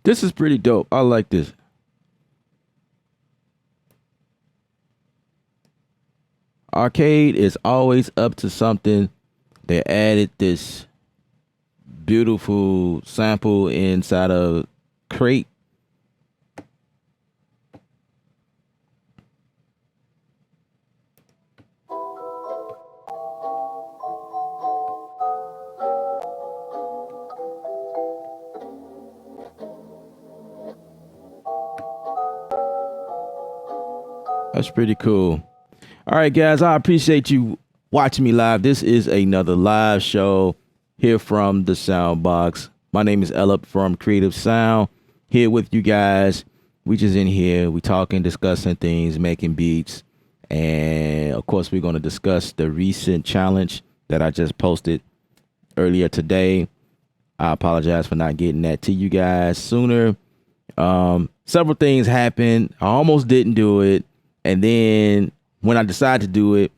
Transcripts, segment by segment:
This is pretty dope. I like this. Arcade is always up to something. They added this beautiful sample inside of crate. That's pretty cool. All right, guys, I appreciate you watching me live. This is another live show here from the Sound Box. My name is Ella from Creative Sound. Here with you guys. We just in here. We talking, discussing things, making beats. And of course, we're going to discuss the recent challenge that I just posted earlier today. I apologize for not getting that to you guys sooner. Several things happened. I almost didn't do it. And then when I decided to do it,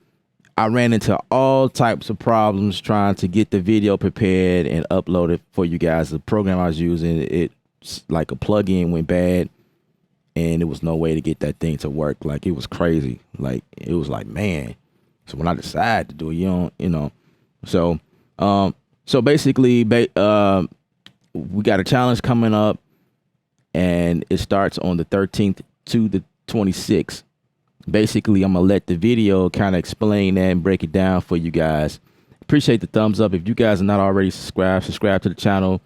I ran into all types of problems trying to get the video prepared and upload it for you guys. The program I was using, it's like a plugin went bad, and there was no way to get that thing to work. Like, it was crazy. Like, it was like, man. So when I decided to do it, So basically, we got a challenge coming up, and it starts on the 13th to the 26th. Basically, I'm going to let the video kind of explain that and break it down for you guys. Appreciate the thumbs up. If you guys are not already subscribe to the channel.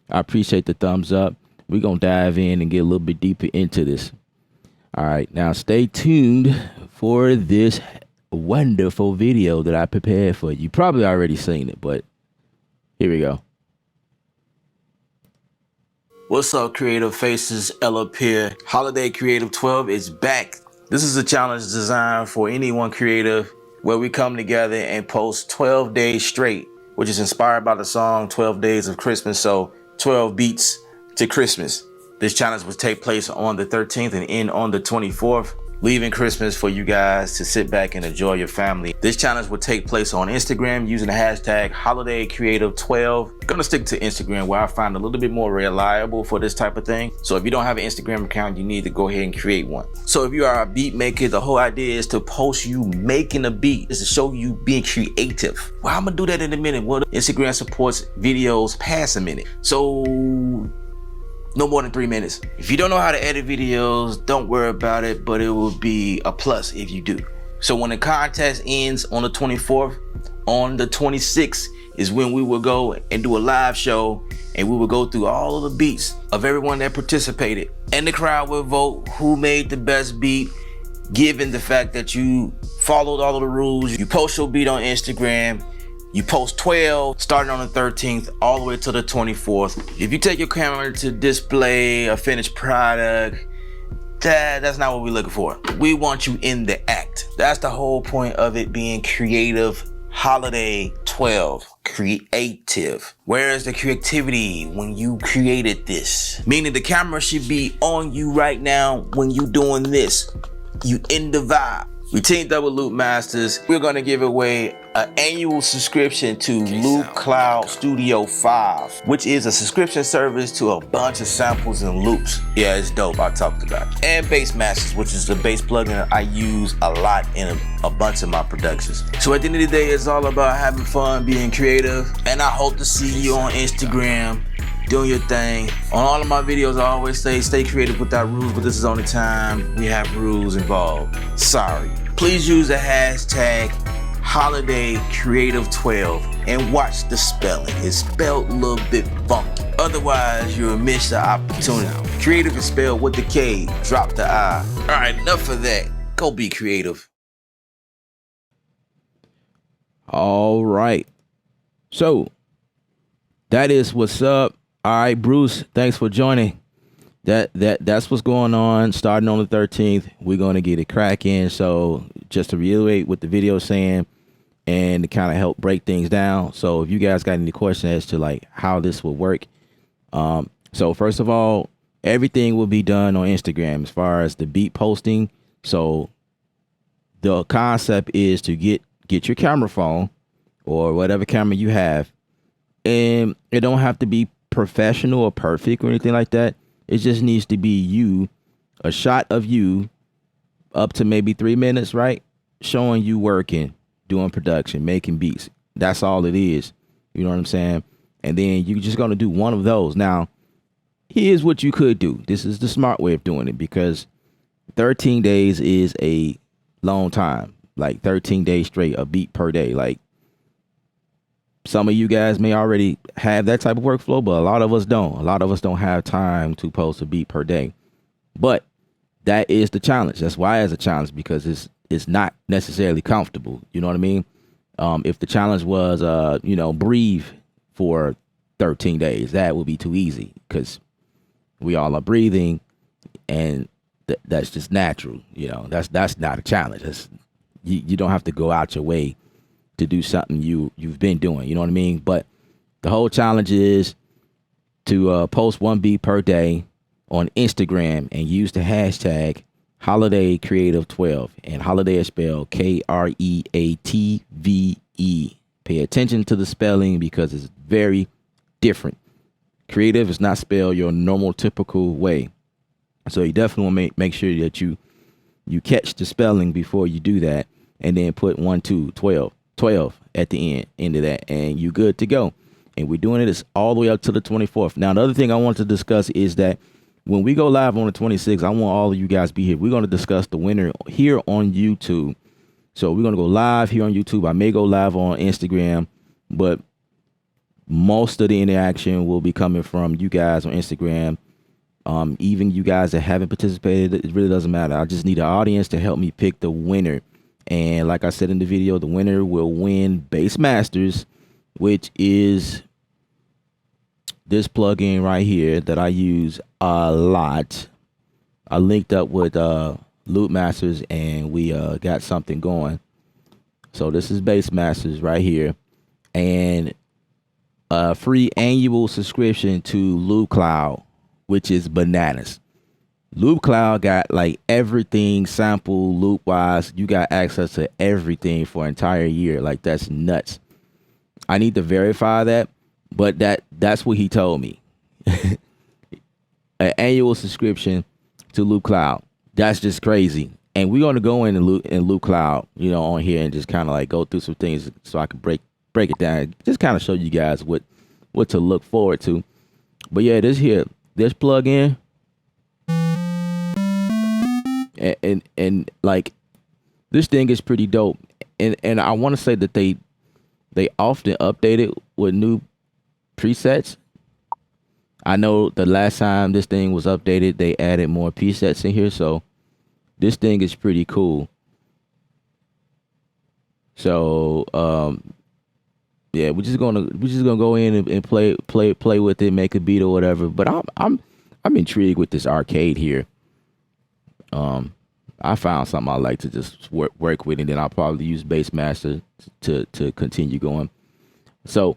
I appreciate the thumbs up. We're going to dive in and get a little bit deeper into this. All right, now stay tuned for this wonderful video that I prepared for you. You probably already seen it, but here we go. What's up, Creative Faces? Ella here. Holiday Creative 12 is back. This is a challenge designed for anyone creative where we come together and post 12 days straight, which is inspired by the song 12 Days of Christmas. So 12 beats to Christmas. This challenge will take place on the 13th and end on the 24th, leaving Christmas for you guys to sit back and enjoy your family. This challenge will take place on Instagram using the hashtag HolidayCreative12. Gonna stick to Instagram, where I find a little bit more reliable for this type of thing. So if you don't have an Instagram account, you need to go ahead and create one. So if you are a beat maker, the whole idea is to post you making a beat. Is to show you being creative. Well, I'm gonna do that in a minute. Well, Instagram supports videos past a minute. So no more than 3 minutes. If you don't know how to edit videos, don't worry about it, but it will be a plus if you do. So when the contest ends on the 24th, on the 26th is when we will go and do a live show, and we will go through all of the beats of everyone that participated. And the crowd will vote who made the best beat, given the fact that you followed all of the rules. You post your beat on Instagram. You post 12 starting on the 13th all the way to the 24th. If you take your camera to display a finished product, that's not what we're looking for. We want you in the act. That's the whole point of it being Creative Holiday 12. Creative. Where is the creativity when you created this? Meaning the camera should be on you right now when you doing this. You in the vibe. We teamed up with Loop Masters. We're gonna give away an annual subscription to Loop Cloud Studio 5, which is a subscription service to a bunch of samples and loops. Yeah, it's dope. I talked about it. And Bass Masters, which is the bass plugin I use a lot in a bunch of my productions. So at the end of the day, it's all about having fun, being creative, and I hope to see you on Instagram doing your thing. On all of my videos, I always say stay creative without rules, but this is the only time we have rules involved. Sorry. Please use the hashtag HolidayCreative12 and watch the spelling. It's spelled a little bit funky. Otherwise, you'll miss the opportunity. Creative is spelled with the K, drop the I. All right, enough of that. Go be creative. All right. So that is what's up. All right, Bruce, thanks for joining. That's what's going on. Starting on the 13th, we're going to get it cracking. So just to reiterate what the video is saying and to kind of help break things down. So if you guys got any questions as to like how this will work. So first of all, everything will be done on Instagram as far as the beat posting. So the concept is to get your camera phone or whatever camera you have, and it don't have to be professional or perfect or anything like that. It just needs to be you, a shot of you up to maybe 3 minutes, right? Showing you working, doing production, making beats. That's all it is. You know what I'm saying? And then you're just going to do one of those. Now, here's what you could do. This is the smart way of doing it, because 13 days is a long time. Like 13 days straight, a beat per day. Like, some of you guys may already have that type of workflow, but a lot of us don't. A lot of us don't have time to post a beat per day. But that is the challenge. That's why it's a challenge, because it's not necessarily comfortable. You know what I mean? If the challenge was, breathe for 13 days, that would be too easy, because we all are breathing, and that's just natural. You know, that's not a challenge. You don't have to go out your way to do something you've been doing. You know what I mean? But the whole challenge is to post one beat per day on Instagram and use the hashtag Holiday Creative 12, and holiday is spelled Kreatve. Pay attention to the spelling, because it's very different. Creative is not spelled your normal typical way. So you definitely want to make sure that you catch the spelling before you do that, and then put 1, 2, 12 at the end of that, and you good to go. And we're doing it all the way up to the 24th. Now, the other thing I want to discuss is that when we go live on the 26th, I want all of you guys to be here. We're going to discuss the winner here on YouTube. So we're going to go live here on YouTube. I may go live on Instagram, but most of the interaction will be coming from you guys on Instagram. Even you guys that haven't participated, it really doesn't matter. I just need an audience to help me pick the winner. And like I said in the video, the winner will win Bass Masters, which is this plugin right here that I use a lot. I linked up with Loop Masters, and we got something going. So this is Bass Masters right here, and a free annual subscription to Loop Cloud, which is bananas. Loop Cloud got like everything sample loop wise. You got access to everything for an entire year. Like, that's nuts. I need to verify that, but that's what he told me. An annual subscription to Loop Cloud. That's just crazy. And we're gonna go in Loop Cloud, on here, and just kind of like go through some things so I can break it down. Just kind of show you guys what to look forward to. But yeah, this plugin. And like, this thing is pretty dope, and I want to say that they often update it with new presets. I know the last time this thing was updated, they added more presets in here, so this thing is pretty cool. So yeah, we're just gonna go in and play with it, make a beat or whatever. But I'm intrigued with this arcade here. I found something I like to just work with, and then I'll probably use Bass Master to continue going. So,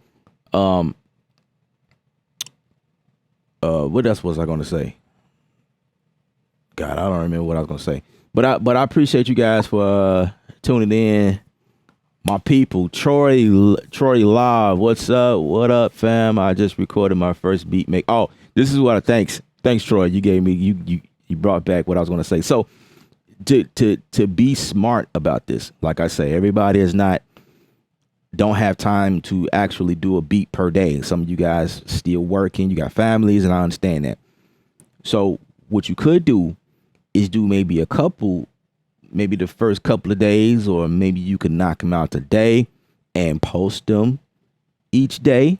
what else was I gonna say? God, I don't remember what I was gonna say. But I appreciate you guys for tuning in. My people, Troy Live, what's up? What up, fam? I just recorded my first beat make. Oh, this is what thanks Troy. You gave me you brought back what I was gonna say. So to be smart about this, like I say, everybody don't have time to actually do a beat per day. Some of you guys still working, you got families, and I understand that. So what you could do is do maybe the first couple of days, or maybe you could knock them out today and post them each day.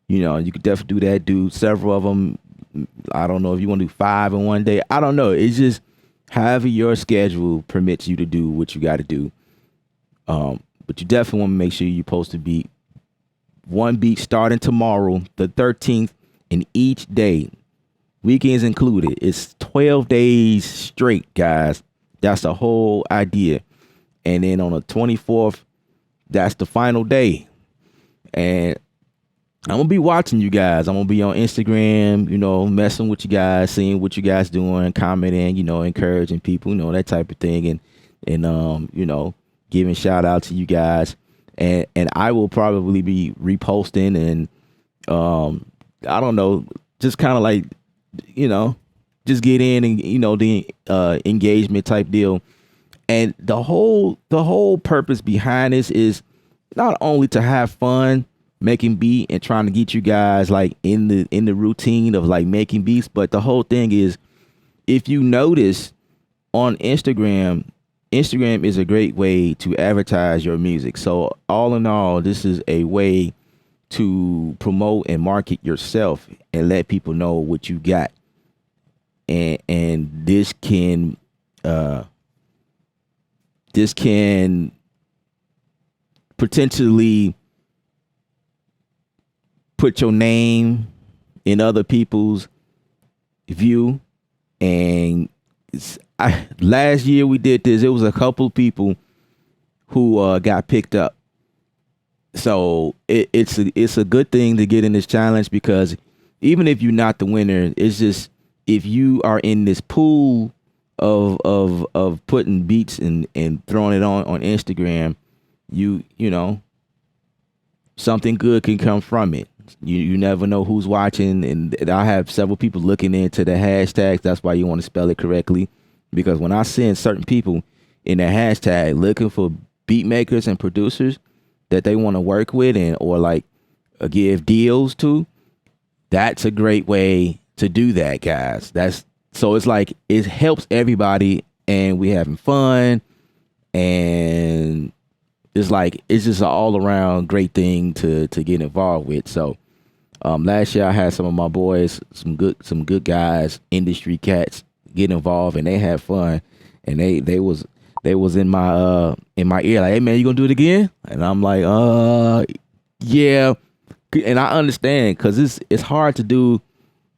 You could definitely do that. Do several of them. I don't know if you want to do 5 in one day. I don't know. It's just however your schedule permits you to do what you got to do. But you definitely want to make sure you post a beat. One beat starting tomorrow, the 13th, and each day, weekends included. It's 12 days straight, guys. That's the whole idea. And then on the 24th, that's the final day. And I'm going to be watching you guys. I'm going to be on Instagram, messing with you guys, seeing what you guys doing, commenting, encouraging people, that type of thing. And giving shout out to you guys. And I will probably be reposting and, I don't know, just kind of like, just get in and the engagement type deal. And the whole purpose behind this is not only to have fun making beat and trying to get you guys like in the routine of like making beats, but the whole thing is, if you notice on Instagram is a great way to advertise your music. So all in all, this is a way to promote and market yourself and let people know what you got. And this can potentially put your name in other people's view. And last year we did this. It was a couple people who got picked up. So it's a good thing to get in this challenge, because even if you're not the winner, it's just, if you are in this pool of putting beats and throwing it on Instagram, you know something good can come from it. You never know who's watching, and I have several people looking into the hashtags. That's why you want to spell it correctly, because when I send certain people in the hashtag looking for beat makers and producers that they want to work with or like give deals to, that's a great way to do that, guys. So it's like it helps everybody, and we having fun, and it's just an all around great thing to get involved with. So last year I had some of my boys, some good guys, industry cats, get involved, and they had fun, and they was in my ear like, hey man, you gonna do it again? And I'm like, yeah. And I understand, because it's hard to do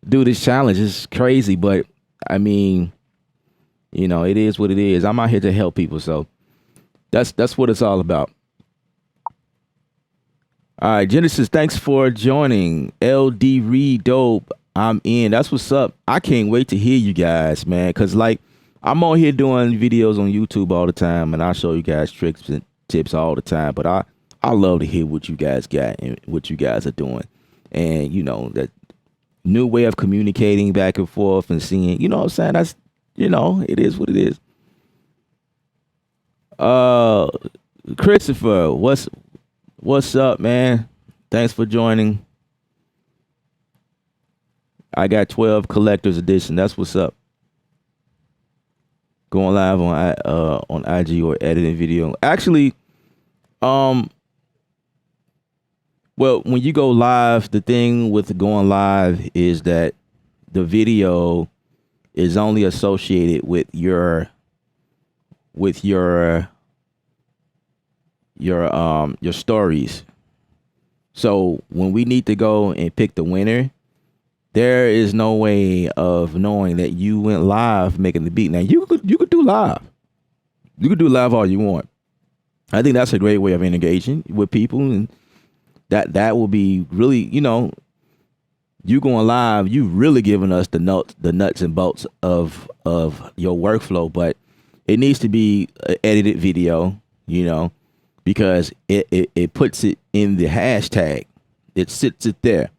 this challenge. It's crazy, but I mean, it is what it is. I'm out here to help people, so that's what it's all about. All right, Genesis, thanks for joining. LD Reed Dope, I'm in. That's what's up. I can't wait to hear you guys, man, because like I'm on here doing videos on YouTube all the time, and I show you guys tricks and tips all the time. But I love to hear what you guys got and what you guys are doing, and that new way of communicating back and forth and seeing. What I'm saying? That's it is what it is. Christopher, what's up, man? Thanks for joining. I got 12 collector's edition. That's what's up. Going live on IG or editing video. Actually, well, when you go live, the thing with going live is that the video is only associated with your stories. So when we need to go and pick the winner, there is no way of knowing that you went live making the beat. Now you could do live. You could do live all you want. I think that's a great way of engaging with people, and that will be really, you going live, you really giving us the nuts and bolts of your workflow. But it needs to be an edited video, because it puts it in the hashtag. It sits it there.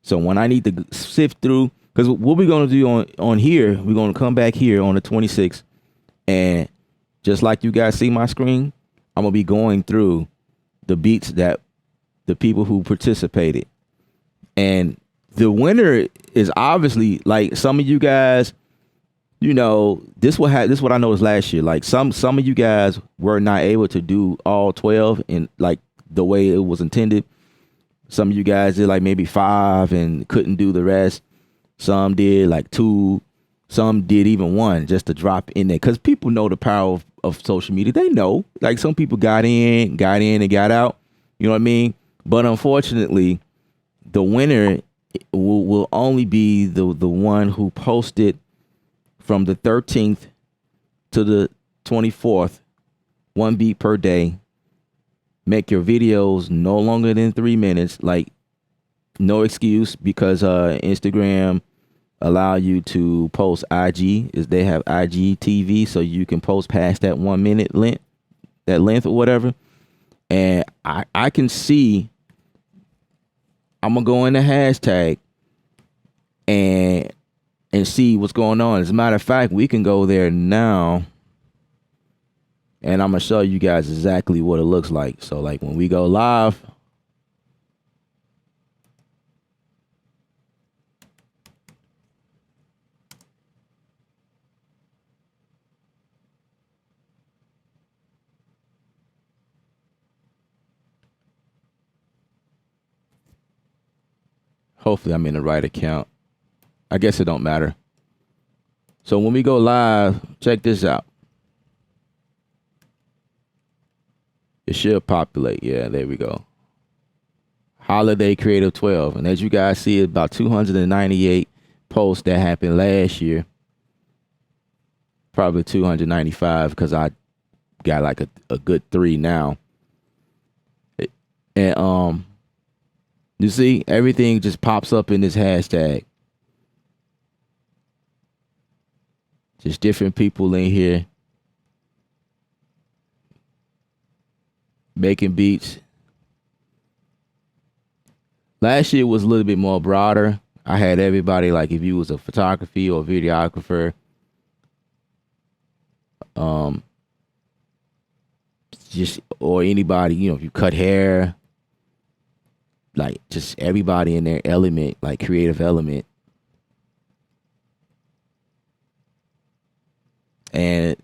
So when I need to sift through, because what we're going to do on here, we're going to come back here on the 26th, and just like you guys see my screen, I'm going to be going through the beats that the people who participated. And the winner is obviously, like, some of you guys, this what I noticed last year. Like some of you guys were not able to do all 12 in like the way it was intended. Some of you guys did like maybe 5 and couldn't do the rest. Some did like 2. Some did even 1 just to drop in there, because people know the power of social media. They know, like, some people got in and got out. You know what I mean? But unfortunately, the winner will only be the one who posted from the 13th to the 24th, 1 beat per day. Make your videos no longer than 3 minutes. Like, no excuse, because Instagram allow you to post IG. They have IG TV, so you can post past that 1 minute length or whatever. And I can see, I'm gonna go in the hashtag and and see what's going on. As a matter of fact, we can go there now, and I'm gonna show you guys exactly what it looks like. So like when we go live, hopefully I'm in the right account. I guess it don't matter. So when we go live, check this out. It should populate. Yeah, there we go. Holiday Creative 12. And as you guys see, it's about 298 posts that happened last year. Probably 295 because I got like a good 3 now. And you see, everything just pops up in this hashtag. Just different people in here making beats. Last year was a little bit more broader. I had everybody, like if you was a photography or videographer, just or anybody, you know, if you cut hair, like just everybody in their element, like creative element. And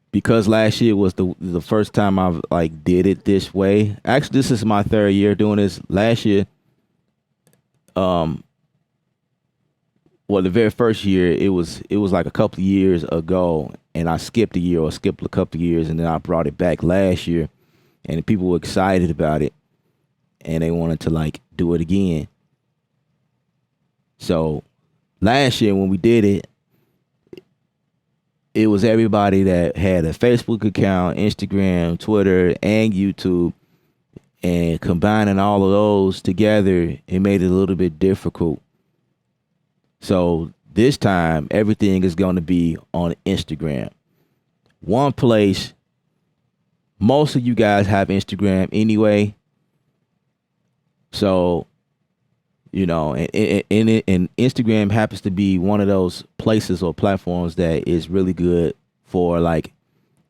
because last year was the first time I've like did it this way. Actually, this is my 3rd year doing this. Last year, well, the very first year, it was like a couple of years ago, and I skipped a year or skipped a couple of years, and then I brought it back last year, and people were excited about it, and they wanted to like do it again. So last year when we did it, it was everybody that had a Facebook account, Instagram, Twitter, and YouTube, and combining all of those together, it made it a little bit difficult. So this time, everything is going to be on Instagram. One place. Most of you guys have Instagram anyway. So, you know, and Instagram happens to be one of those places or platforms that is really good for like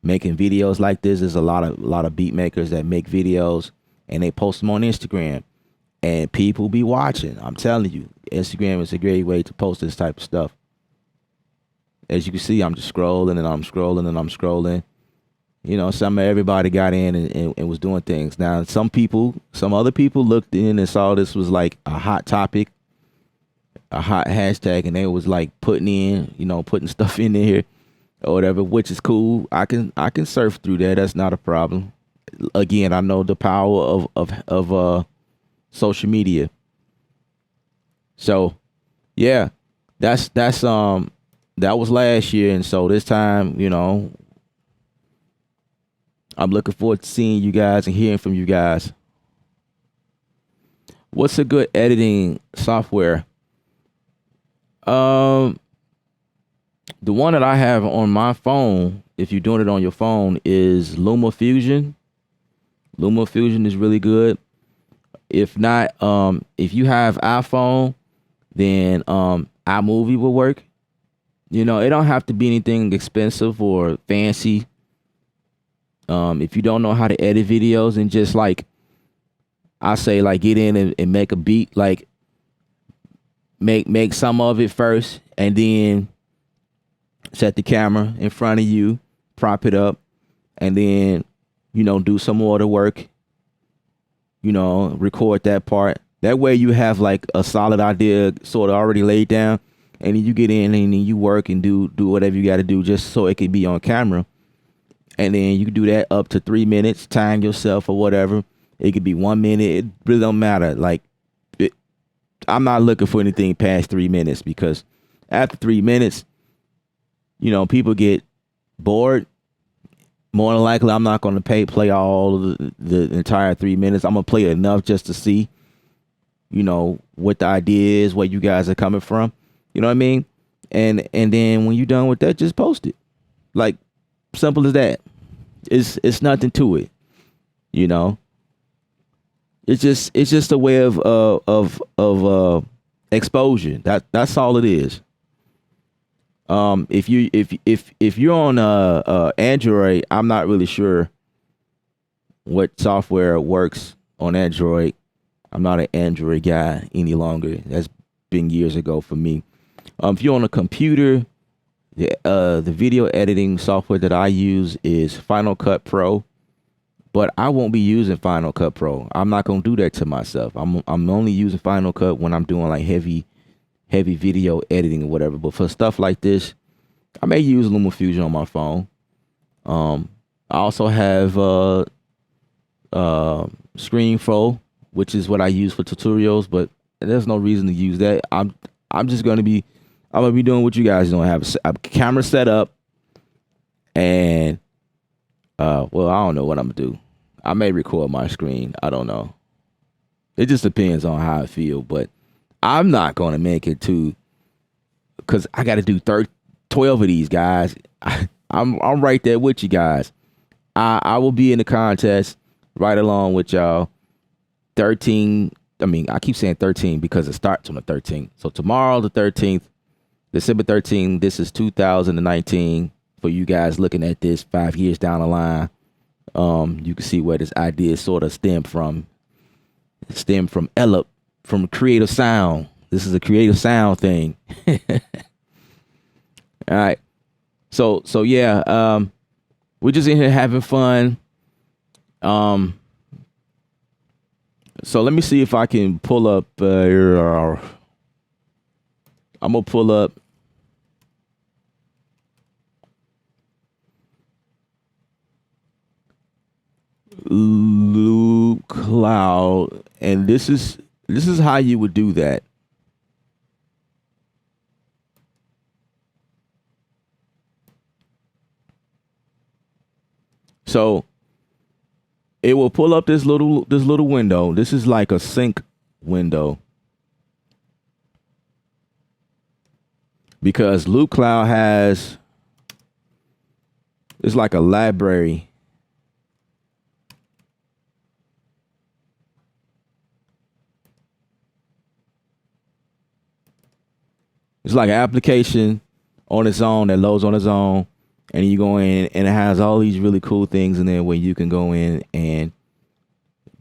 making videos like this. There's a lot of beat makers that make videos and they post them on Instagram, and people be watching. I'm telling you, Instagram is a great way to post this type of stuff. As you can see, I'm just scrolling and I'm scrolling and I'm scrolling. You know, everybody got in and was doing things. Now, some other people looked in and saw this was like a hot topic, a hot hashtag, and they was like putting stuff in there or whatever, which is cool. I can surf through that. That's not a problem. Again, I know the power of social media. So, yeah, that was last year, and so this time, you know, I'm looking forward to seeing you guys and hearing from you guys. What's a good editing software? The one that I have on my phone, if you're doing it on your phone, is LumaFusion. LumaFusion is really good. If not, if you have iPhone, then iMovie will work. You know, it don't have to be anything expensive or fancy. If you don't know how to edit videos, and just like I say, like get in and make a beat, like make some of it first, and then set the camera in front of you, prop it up, and then, you know, do some more of the work, you know, record that part. That way you have like a solid idea sort of already laid down, and then you get in and then you work and do whatever you got to do just so it can be on camera. And then you can do that up to 3 minutes, time yourself or whatever. It could be 1 minute. It really don't matter. Like, I'm not looking for anything past 3 minutes, because after 3 minutes, you know, people get bored. More than likely, I'm not going to play all of the entire 3 minutes. I'm going to play enough just to see, you know, what the idea is, where you guys are coming from. You know what I mean? And then when you're done with that, just post it. Like, simple as that. It's nothing to it, you know. It's just a way of exposure. That's all it is. If you're on Android, I'm not really sure what software works on Android. I'm not an Android guy any longer. That's been years ago for me. If you're on a computer, the video editing software that I use is Final Cut Pro, but I won't be using Final Cut Pro. I'm not gonna do that to myself. I'm only using Final Cut when I'm doing like heavy video editing or whatever. But for stuff like this, I may use LumaFusion on my phone. I also have ScreenFlow, which is what I use for tutorials, but there's no reason to use that. I'm just gonna be doing what you guys don't have a camera set up, and well, I don't know what I'm gonna do. I may record my screen. I don't know. It just depends on how I feel, but I'm not gonna make it to, because I got to do 12 of these, guys. I'm right there with you guys. I will be in the contest right along with y'all. 13. I mean, I keep saying 13 because it starts on the 13th. So tomorrow, the 13th, December 13th, this is 2019. For you guys looking at this 5 years down the line, you can see where this idea sort of stemmed from. It stemmed from Ella, from Creative Sound. This is a Creative Sound thing. All right. So yeah, we're just in here having fun. So let me see if I can pull up. I'm gonna pull up Loop Cloud, and this is how you would do that. So it will pull up this little window. This is like a sync window, because Loop Cloud has, it's like a library. It's like an application on its own that loads on its own, and you go in and it has all these really cool things in there where you can go in and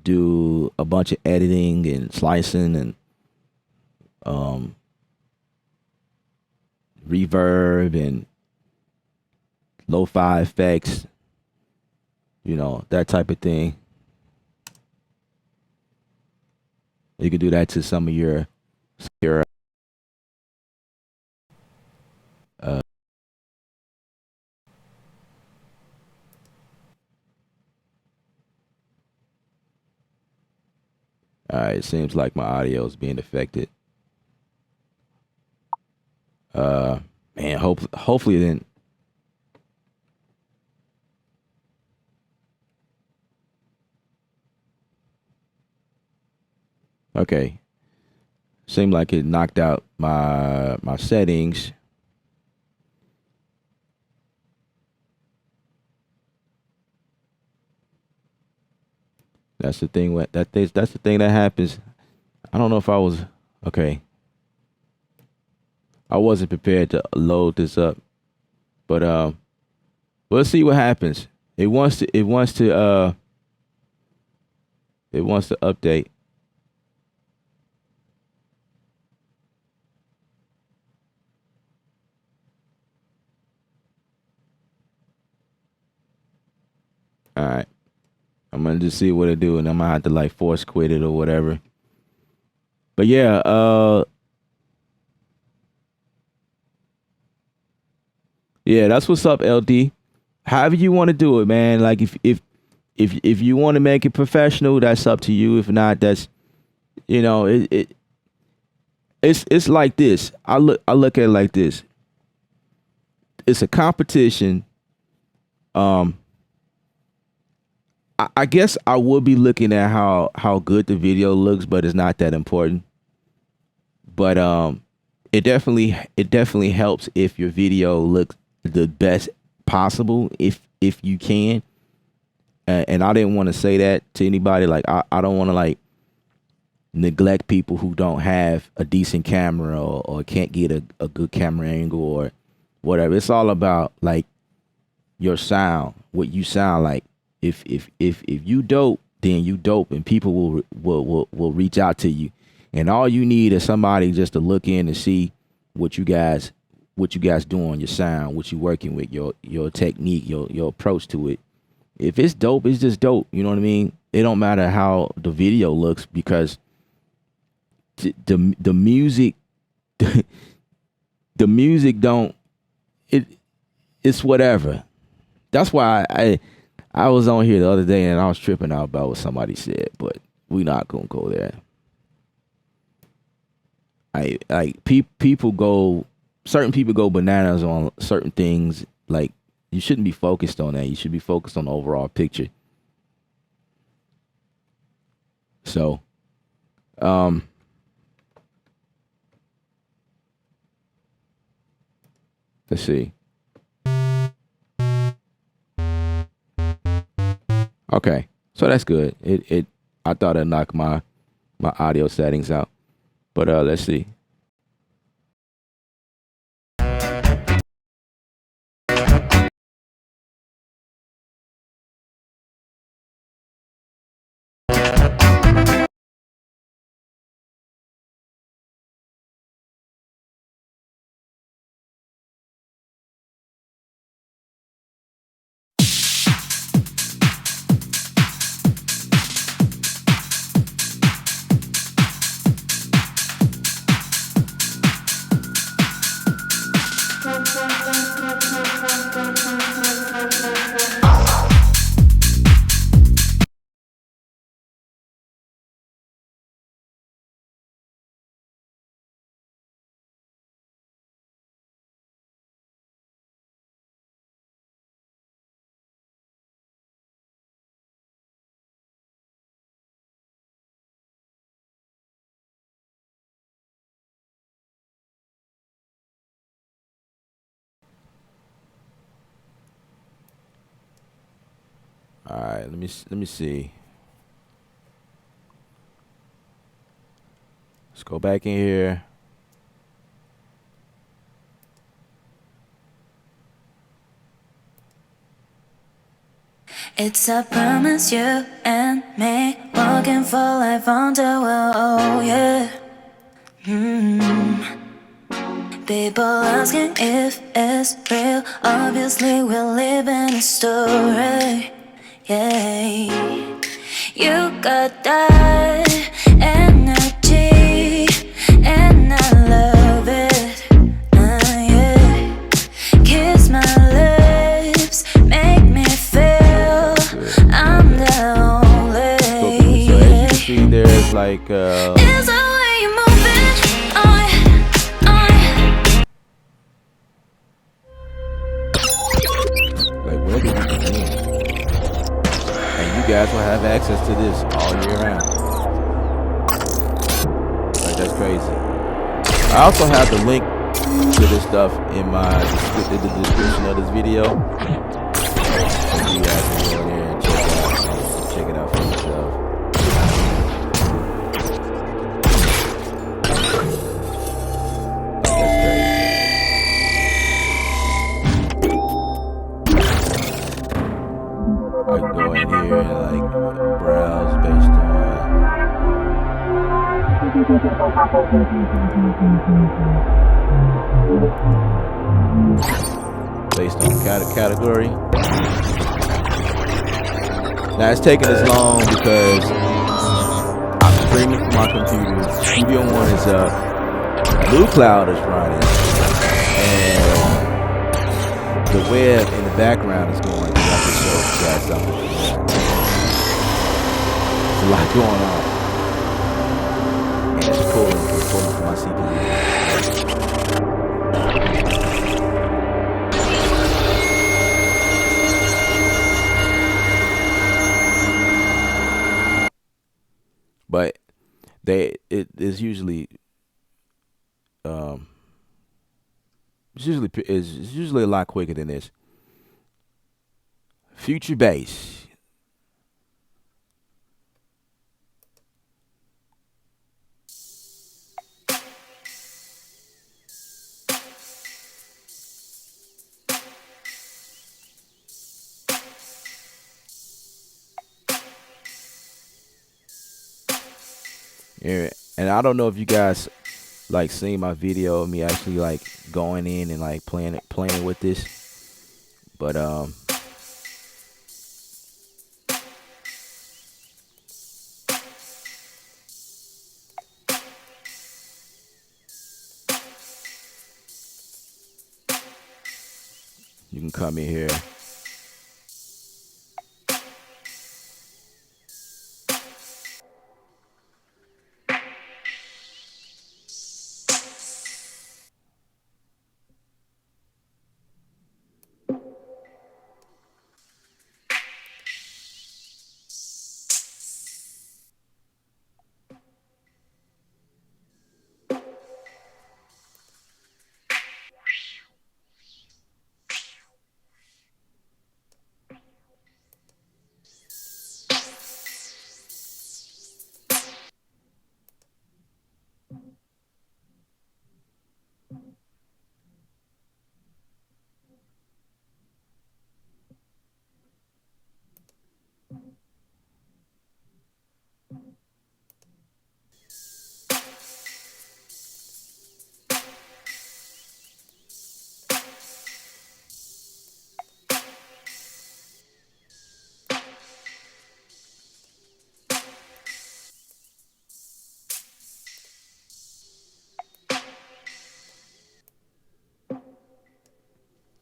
do a bunch of editing and slicing and reverb and lo-fi effects, that type of thing. You can do that to some of your all right, it seems like my audio is being affected. Man, hopefully it didn't. Okay. Seemed like it knocked out my settings. That's the thing. That's the thing that happens. I don't know if I was okay. I wasn't prepared to load this up, but we'll see what happens. It wants to update. All right. I'm gonna just see what it do, and I might have to like force quit it or whatever. But yeah, yeah, that's what's up, LD. However you want to do it, man. Like if you want to make it professional, that's up to you. If not, that's it's like this. I look at it like this. It's a competition. I guess I would be looking at how good the video looks, but it's not that important. But it definitely helps if your video looks the best possible, if you can. And I didn't want to say that to anybody. Like I don't want to like neglect people who don't have a decent camera, or can't get a good camera angle or whatever. It's all about like your sound, what you sound like. If you dope, then you dope, and people will reach out to you. And all you need is somebody just to look in and see what you guys doing, your sound, what you working with, your technique, your approach to it. If it's dope, it's just dope. You know what I mean? It don't matter how the video looks, because the music the music don't it's whatever. That's why I was on here the other day and I was tripping out about what somebody said, but we not gonna go there. Certain people go bananas on certain things. Like, you shouldn't be focused on that. You should be focused on the overall picture. So, let's see. Okay, so that's good. I thought I'd knock my audio settings out, but let's see. All right, let me see. Let's go back in here. It's a promise, you and me walking for life on the wall, oh yeah. People asking if it's real. Obviously we're living a story, yeah. You got that energy and I love it, yeah. Kiss my lips, make me feel I'm the only. So as you can see, there's like Is the way you move it, like, where do you begin? And you guys will have access to this all year round. Like, that's crazy. I also have the link to this stuff in the description of this video. So you guys can go there and check it out for yourself. That's crazy. I can go in here and like browse based on category. Now it's taking this long because I'm streaming from my computer. Studio One is up, Blue Cloud is running, and the web in the background is going. I can show you guys something. There's a lot going on, and it's pulling from my CPU. But it is usually it's usually a lot quicker than this. Future bass. And I don't know if you guys like seen my video of me actually like going in and like playing with this, but you can come in here.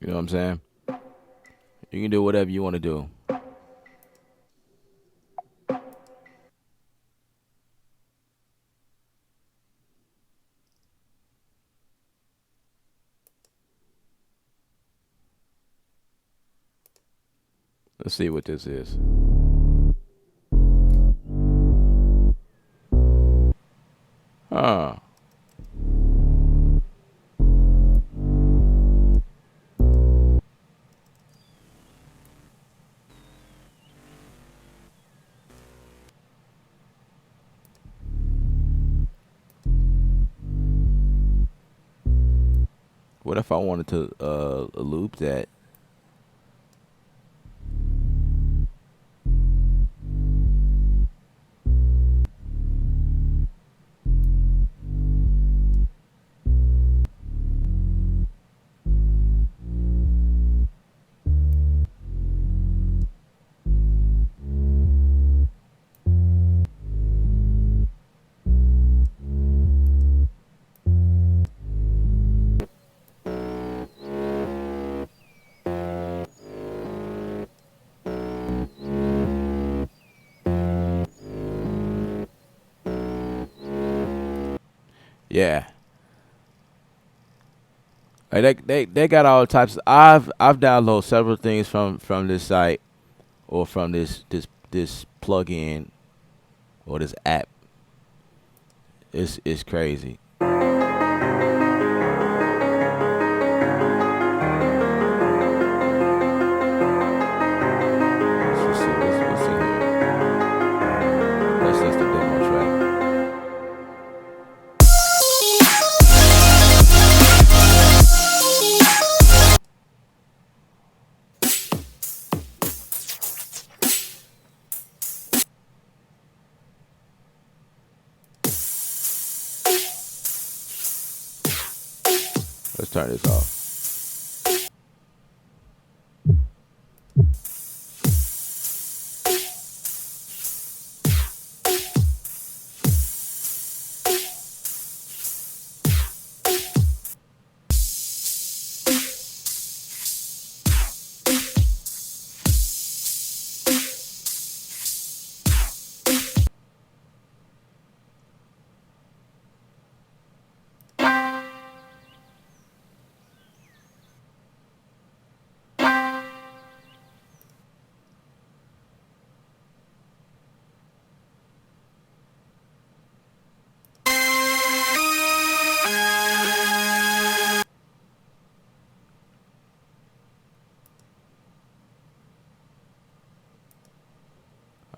You know what I'm saying? You can do whatever you want to do. Let's see what this is. Huh. What if I wanted to loop that? Yeah. Like they got all types. I've downloaded several things from this site or from this plugin or this app. It's crazy. Let's see what's in here. That's just the demo track. Let's turn this off.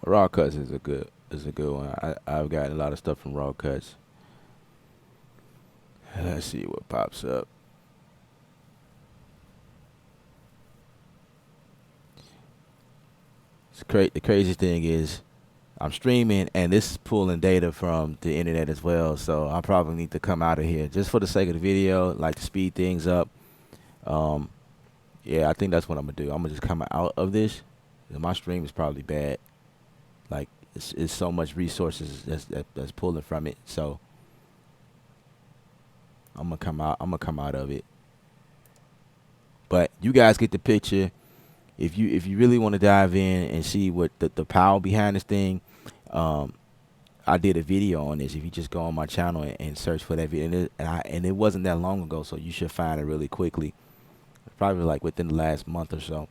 Raw cuts is a good one. I've gotten a lot of stuff from raw cuts. Let's see what pops up. The crazy thing is I'm streaming, and this is pulling data from the internet as well. So I probably need to come out of here just for the sake of the video, like to speed things up. Um, yeah, I think that's what I'm gonna do. I'm gonna just come out of this. My stream is probably bad. Like it's so much resources that's pulling from it. So I'm gonna come out. I'm gonna come out of it. But you guys get the picture. If you really want to dive in and see what the power behind this thing, um, I did a video on this. If you just go on my channel and search for that video, and it wasn't that long ago, so you should find it really quickly. Probably like within the last month or so.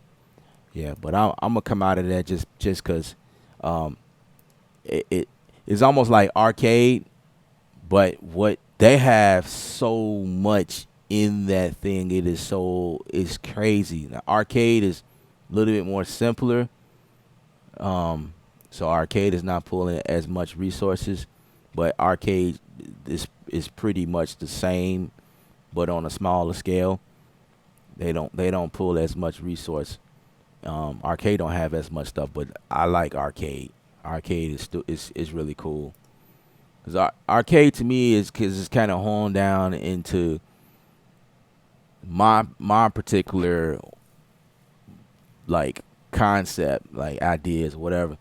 Yeah, but I'm gonna come out of that just cause, um, it's almost like arcade, but what they have so much in that thing, it's crazy. Now, arcade is a little bit more simpler. So arcade is not pulling as much resources, but arcade is pretty much the same, but on a smaller scale. They don't pull as much resource. Arcade don't have as much stuff, but I like arcade. Arcade is really cool. 'Cause arcade to me is because it's kind of honed down into my particular like concept, like ideas, whatever.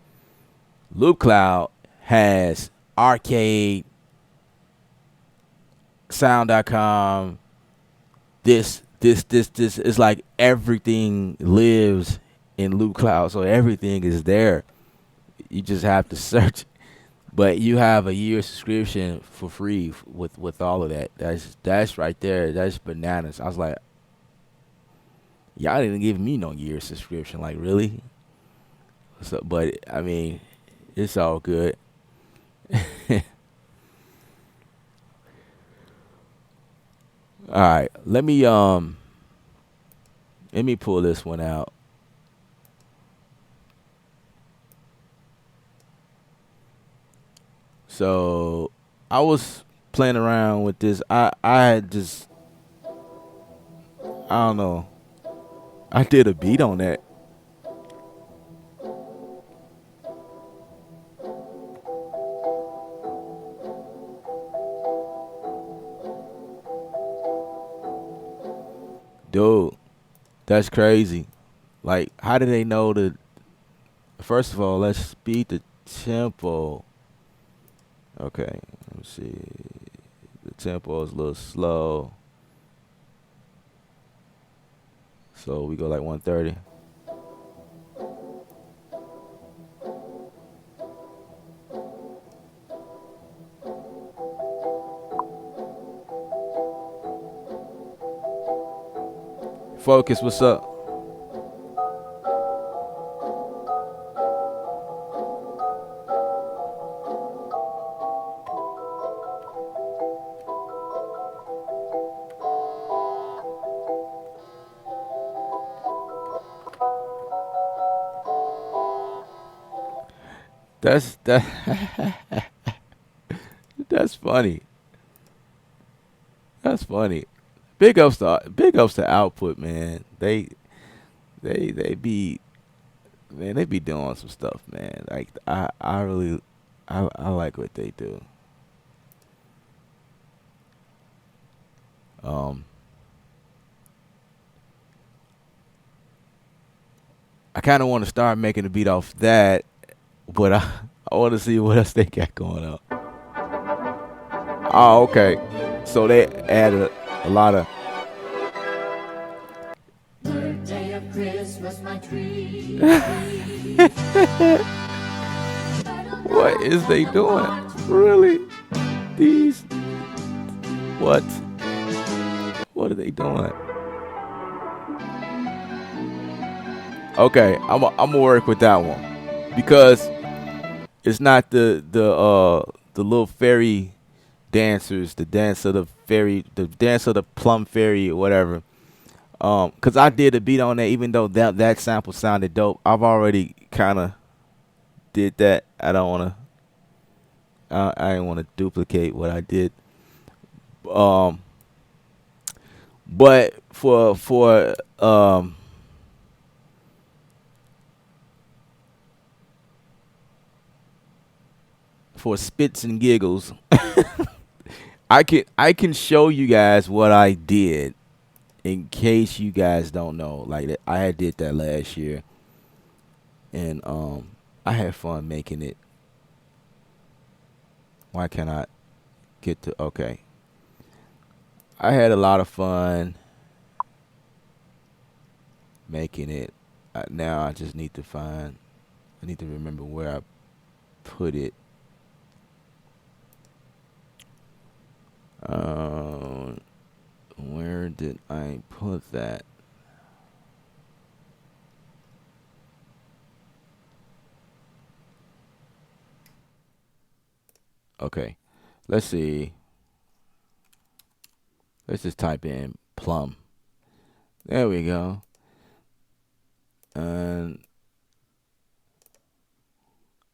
Loop Cloud has arcade, sound.com. This is like everything lives in Loop Cloud, so everything is there. You just have to search. But you have a year subscription for free with all of that. That's right there. That's bananas. I was like, y'all didn't give me no year subscription. Like, really? So, but I mean, it's all good. All right, let me pull this one out. So I was playing around with this. I had just, I don't know. I did a beat on that. Dude, that's crazy. Like, how do they know that? First of all, let's speed the tempo. Okay, let me see. The tempo is a little slow. So we go like 130. Focus, what's up? That that's funny. That's funny. Big ups to output, man. They be, man, they be doing some stuff, man. Like I really I like what they do. Um I kind of want to start making a beat off that, but I want to see what else they got going on. Oh, okay. So they added a lot of. Birthday of Christmas, my tree. What is they doing? Really? These? What? What are they doing? Okay, I'm gonna work with that one because it's not the little fairy dancers, the dance of the plum fairy or whatever. Cause I did a beat on that, even though that sample sounded dope. I've already kind of did that. I don't wanna. I didn't want to duplicate what I did. Um, but for for spits and giggles, I can show you guys what I did in case you guys don't know. Like that, I had did that last year, and I had fun making it. Why can't I get to? Okay, I had a lot of fun making it. Now I just need to find. I need to remember where I put it. Where did I put that? Okay, let's see. Let's just type in plum. There we go. And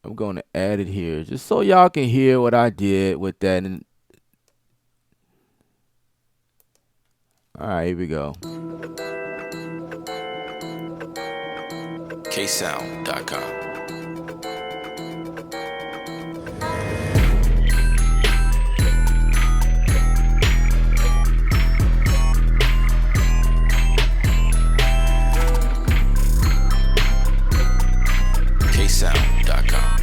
I'm going to add it here just so y'all can hear what I did with that. And all right, here we go. ksound.com. ksound.com.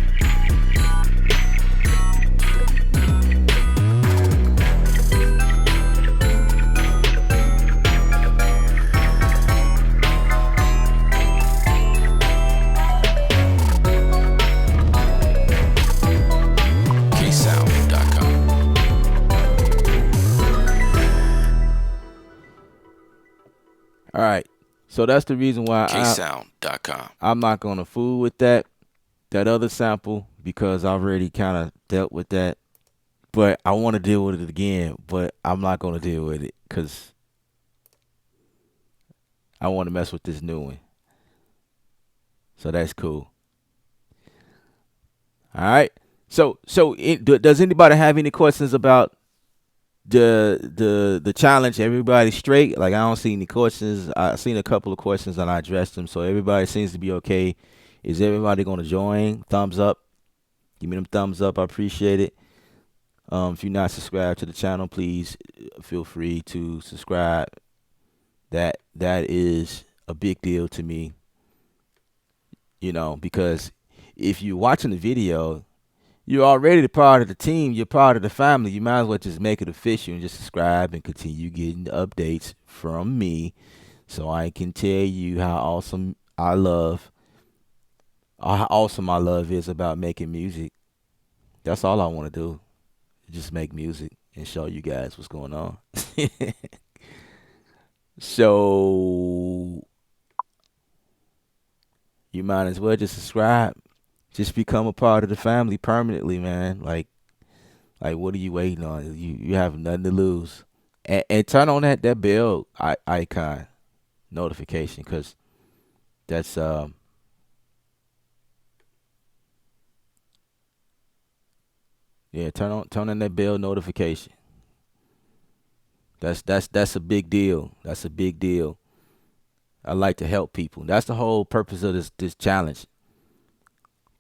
All right. So that's the reason why ksound.com. I'm not going to fool with that other sample because I've already kind of dealt with that. But I want to deal with it again, but I'm not going to deal with it because I want to mess with this new one. So that's cool. All right. So does anybody have any questions about the challenge? Everybody straight? Like I don't see any questions. I've seen a couple of questions and I addressed them. So everybody seems to be okay. Is everybody going to join? Thumbs up. Give me them thumbs up. I appreciate it. If you're not subscribed to the channel, please feel free to subscribe. That is a big deal to me. You know, because if you're watching the video, you're already part of the team. You're part of the family. You might as well just make it official and just subscribe and continue getting the updates from me so I can tell you how awesome I love is about making music. That's all I want to do. Just make music and show you guys what's going on. So you might as well just subscribe. Just become a part of the family permanently, man. Like what are you waiting on? You have nothing to lose. And turn on that bell icon notification, because that's turn on that bell notification. That's a big deal. That's a big deal. I like to help people. That's the whole purpose of this challenge.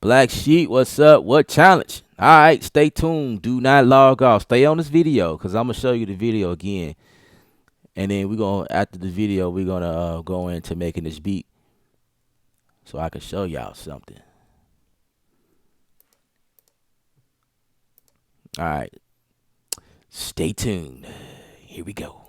Black Sheep, what's up? What challenge? All right, stay tuned. Do not log off. Stay on this video because I'm going to show you the video again. And then after the video, we're going to go into making this beat so I can show y'all something. All right. Stay tuned. Here we go.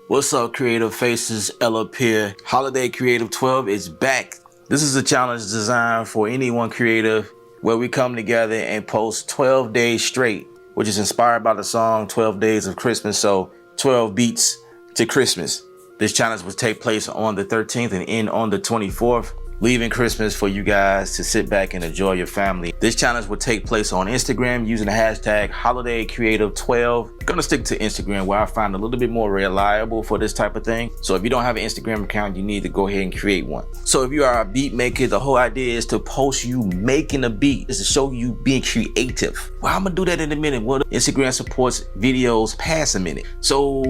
What's up, Creative Faces? Ella up here. Holiday Creative 12 is back. This is a challenge designed for anyone creative where we come together and post 12 days straight, which is inspired by the song 12 Days of Christmas. So 12 beats to Christmas. This challenge will take place on the 13th and end on the 24th, leaving Christmas for you guys to sit back and enjoy your family. This challenge will take place on Instagram using the hashtag HolidayCreative12. I'm gonna stick to Instagram where I find a little bit more reliable for this type of thing. So if you don't have an Instagram account, you need to go ahead and create one. So if you are a beat maker, the whole idea is to post you making a beat. Is to show you being creative. Well, I'm gonna do that in a minute. Well, Instagram supports videos past a minute. So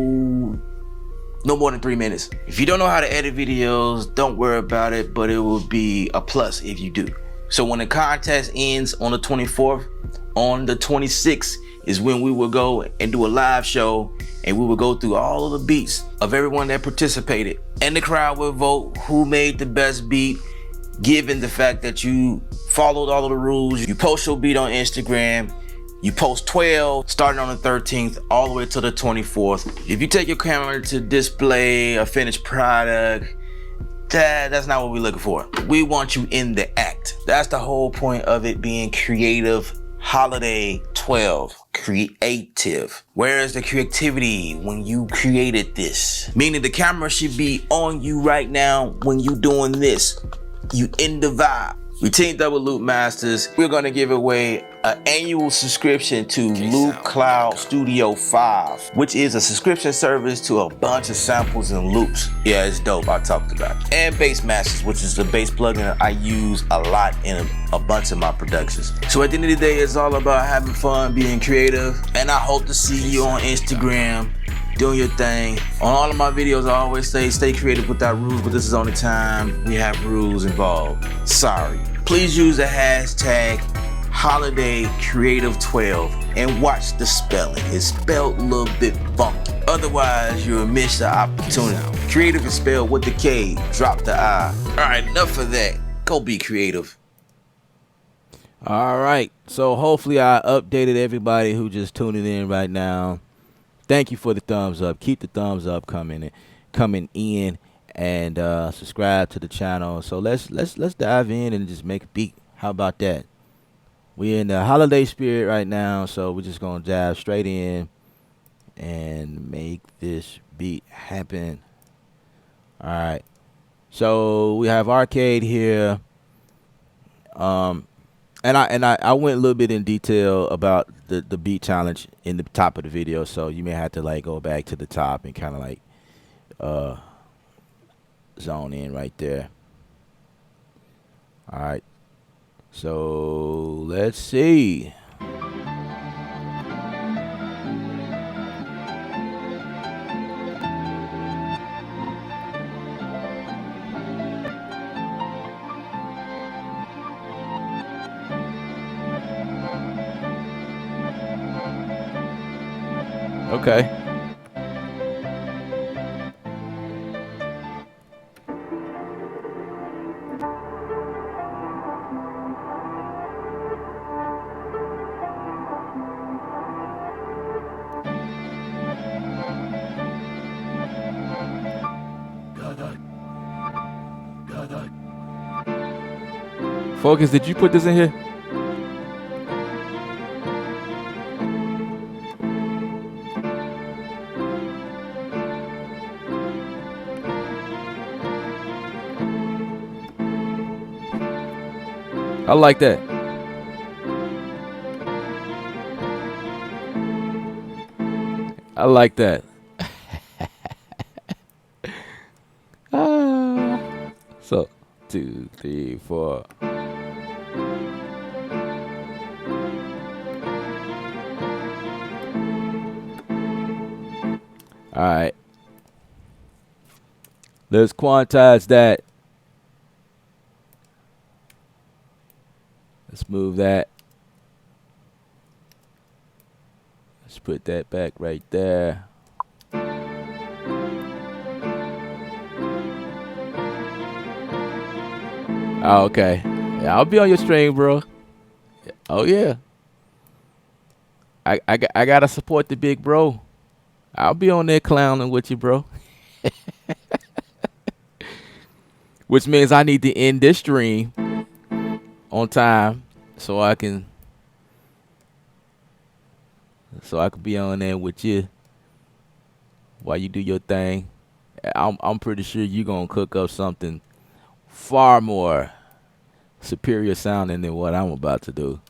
no more than 3 minutes. If you don't know how to edit videos, don't worry about it, but it will be a plus if you do. So when the contest ends on the 24th, on the 26th is when we will go and do a live show, and we will go through all of the beats of everyone that participated. And the crowd will vote who made the best beat, given the fact that you followed all of the rules. You post your beat on Instagram. You post 12 starting on the 13th all the way to the 24th. If you take your camera to display a finished product, that's not what we're looking for. We want you in the act. That's the whole point of it being Creative Holiday 12. Creative. Where is the creativity when you created this? Meaning the camera should be on you right now when you doing this. You in the vibe. We teamed up with Loop Masters. We're gonna give away an annual subscription to Loop Cloud Studio 5, which is a subscription service to a bunch of samples and loops. Yeah, it's dope. I talked about it. And Bass Masters, which is the bass plugin I use a lot in a bunch of my productions. So at the end of the day, it's all about having fun, being creative, and I hope to see you on Instagram doing your thing. On all of my videos, I always say stay creative without rules, but this is the only time we have rules involved. Sorry. Please use the hashtag HolidayCreative12 and watch the spelling. It's spelled a little bit funky. Otherwise, you'll miss the opportunity. Creative is spelled with the K, drop the I. All right, enough of that. Go be creative. All right. So hopefully I updated everybody who just tuning in right now. Thank you for the thumbs up. Keep the thumbs up coming in, and subscribe to the channel. So let's dive in and just make a beat. How about that? We're in the holiday spirit right now, so we're just gonna dive straight in and make this beat happen. All right. So we have Arcade here. And I went a little bit in detail about the beat challenge in the top of the video, so you may have to like go back to the top and kind of like zone in right there. All right, so let's see. Okay. Focus, did you put this in here? I like that. I like that. So 2, 3, 4. All right. Let's quantize that. Let's move that. Let's put that back right there. Oh, okay. Yeah, I'll be on your stream, bro. Oh yeah. I gotta support the big bro. I'll be on there clowning with you, bro. Which means I need to end this stream on time so I can be on there with you while you do your thing. I'm pretty sure you're gonna cook up something far more superior sounding than what I'm about to do.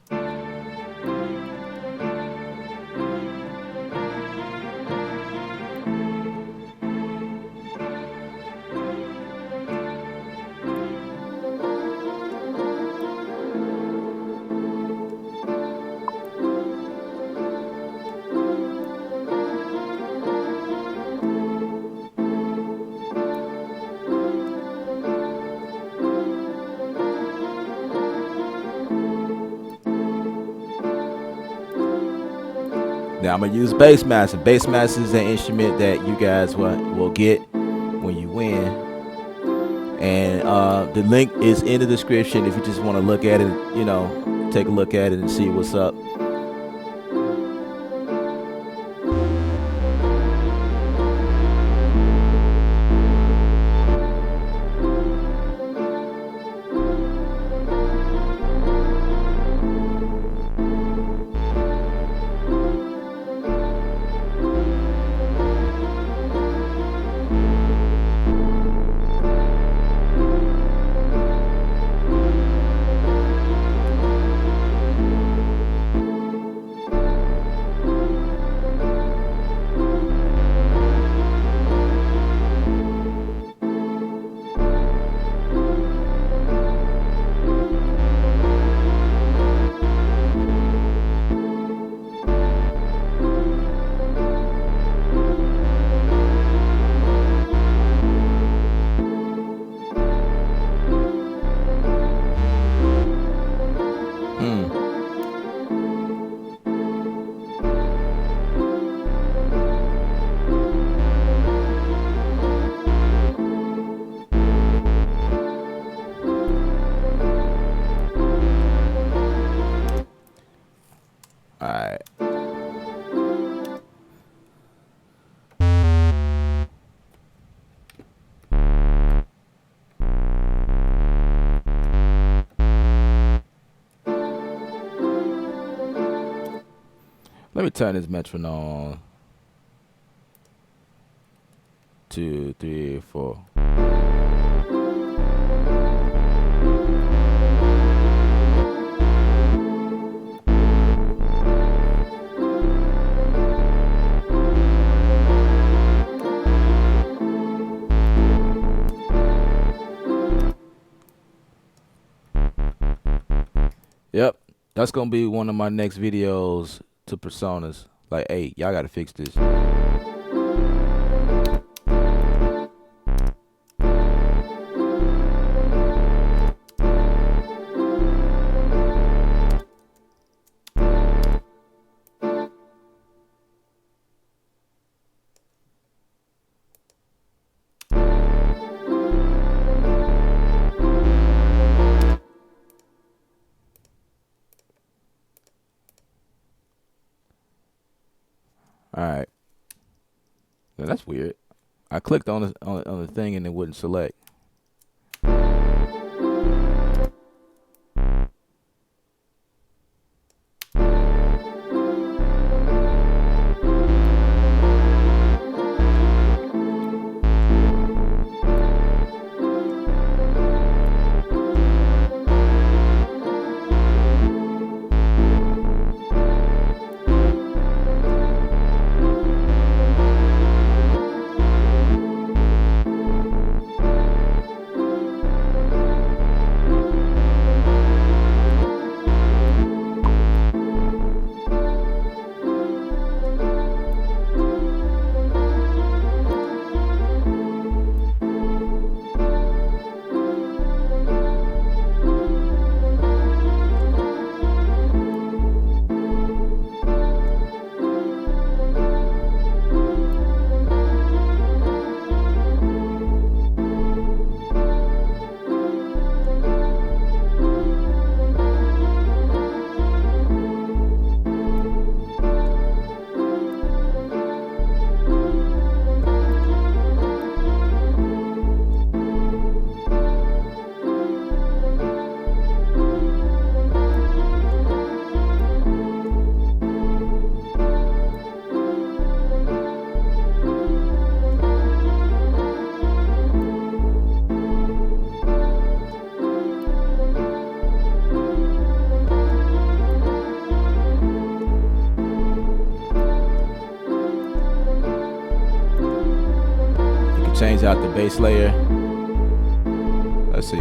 Now I'm gonna use Bassmaster. Bassmaster is an instrument that you guys will get when you win, and the link is in the description if you just want to look at it. You know, take a look at it and see what's up. All right. Let me turn this metronome. 2, 3, 4. Yep, that's gonna be one of my next videos to personas. Like, hey, y'all gotta fix this. All right. Now, that's weird. I clicked on the thing and it wouldn't select. Change out the base layer. Let's see.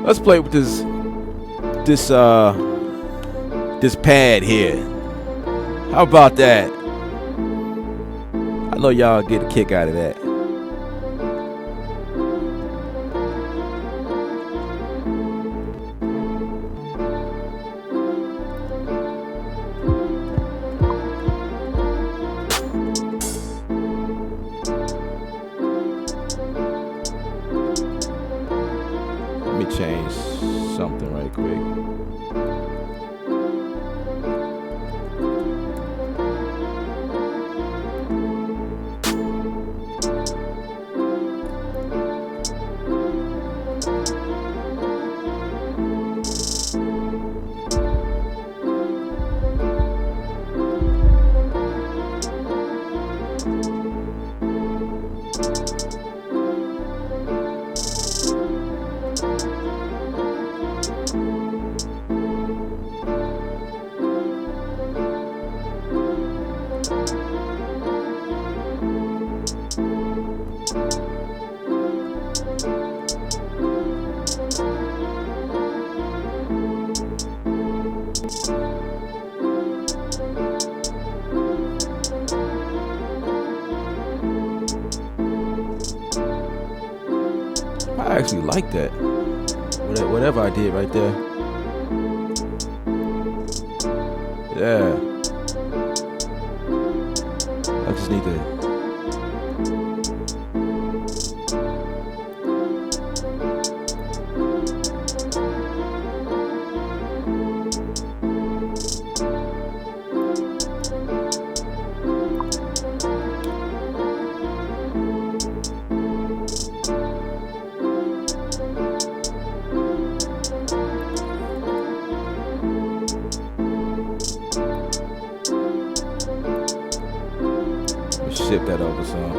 Let's play with this this pad here. How about that? I know y'all get a kick out of that. Let me change something right quick. I actually like that. Whatever I did right there. Yeah. I just need to. Ship that over some.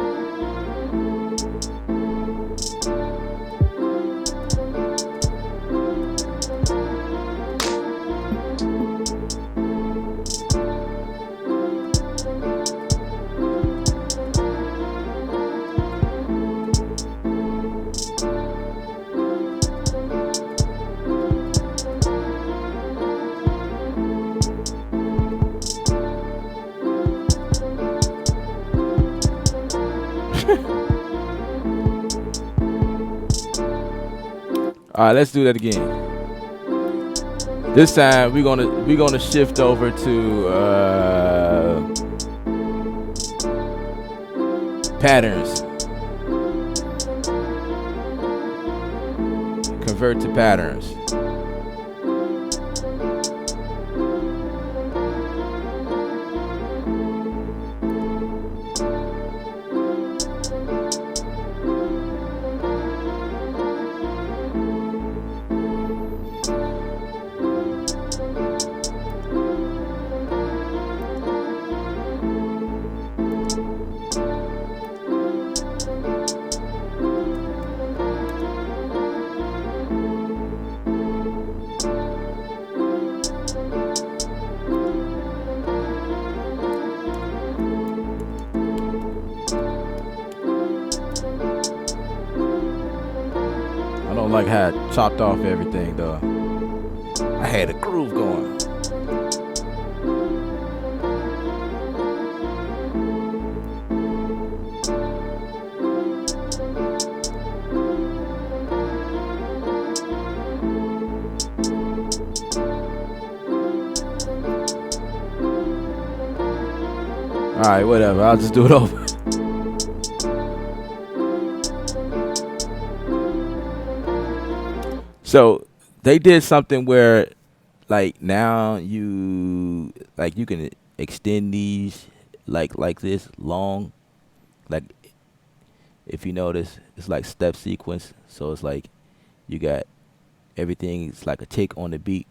All right, let's do that again. This time we're gonna shift over to patterns. Convert to patterns. I don't like how I chopped off everything though. I had a groove going. All right, whatever. I'll just do it over. So they did something where, like, now you can extend these like this long. Like, if you notice, it's like step sequence. So it's like you got everything. It's like a tick on the beat,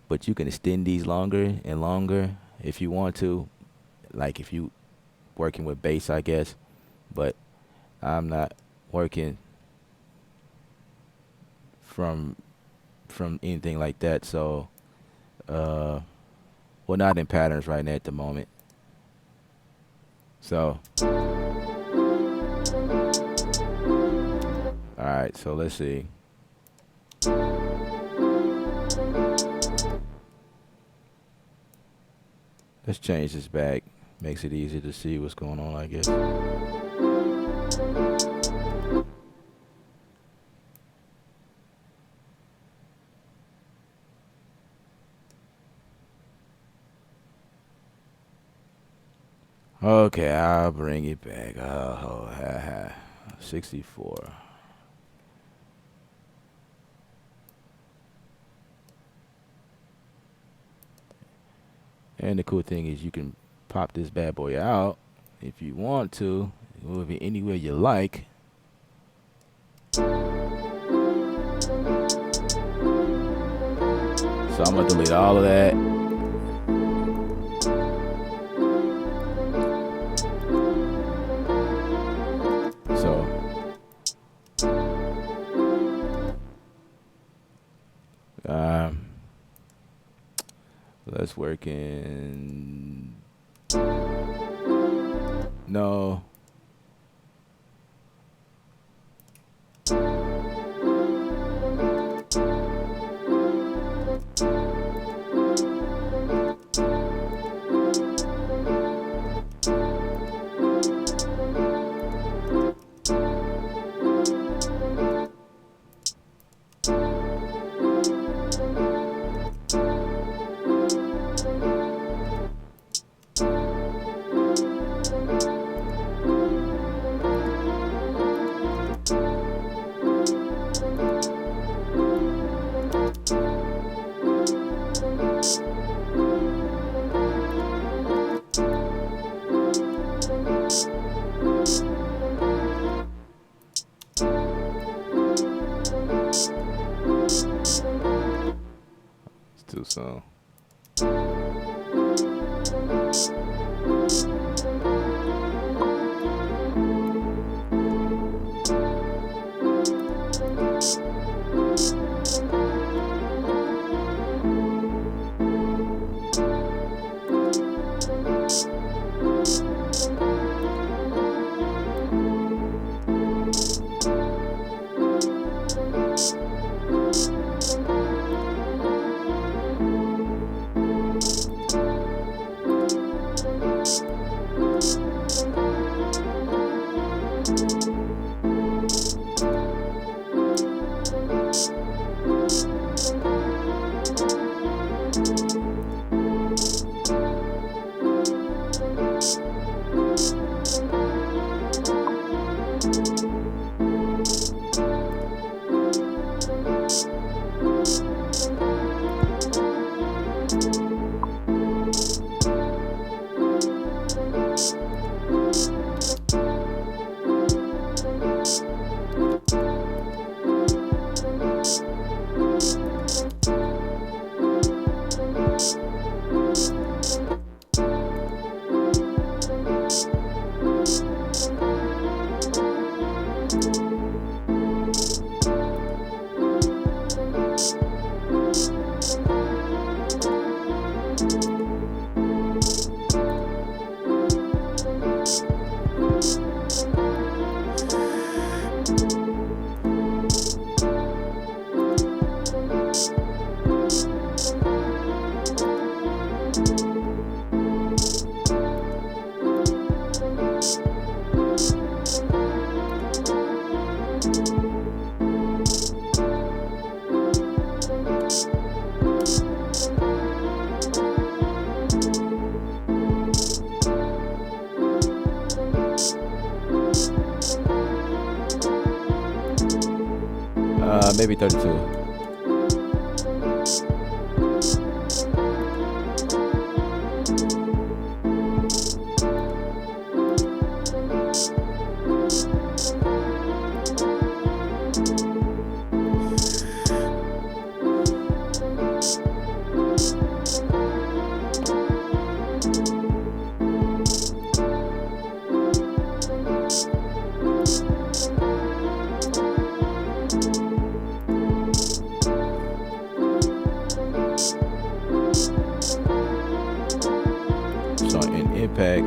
but you can extend these longer and longer if you want to. Like if you working with bass, I guess. But I'm not working from anything like that, so we're not in patterns right now at the moment. So all right, so let's see. Let's change this back. Makes it easier to see what's going on, I guess. Okay, I'll bring it back. 64. And the cool thing is you can pop this bad boy out if you want to. Move it anywhere you like. So I'm gonna delete all of that. So let's work in. No. Too soon. Maybe 32. So in impact,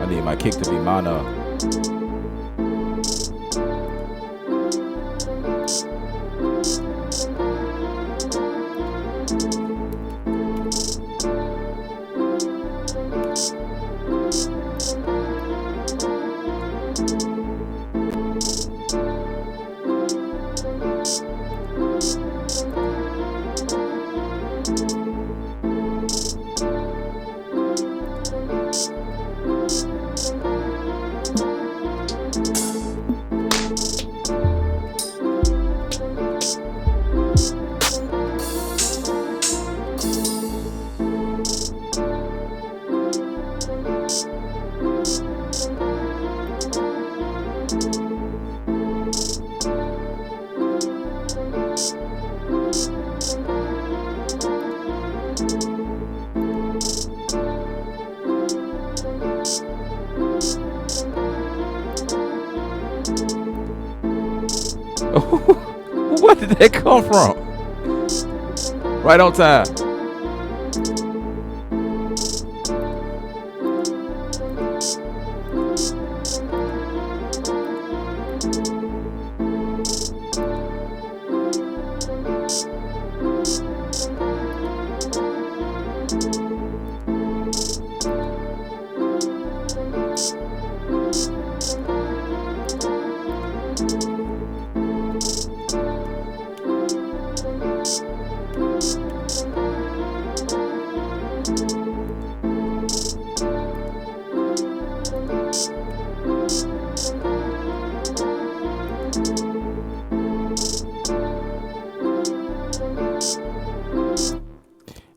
I need my kick to be mono. Where did that come from? Right on time.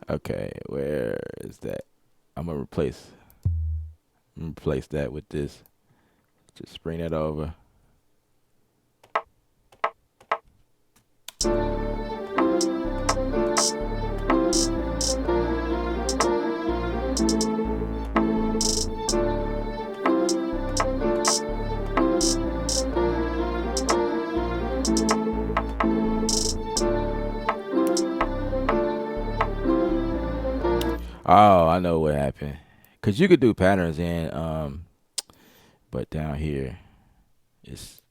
Okay, where is that? I'm gonna replace that with this. Just bring that over. Oh, I know what happened. Cause you could do patterns in but down here it's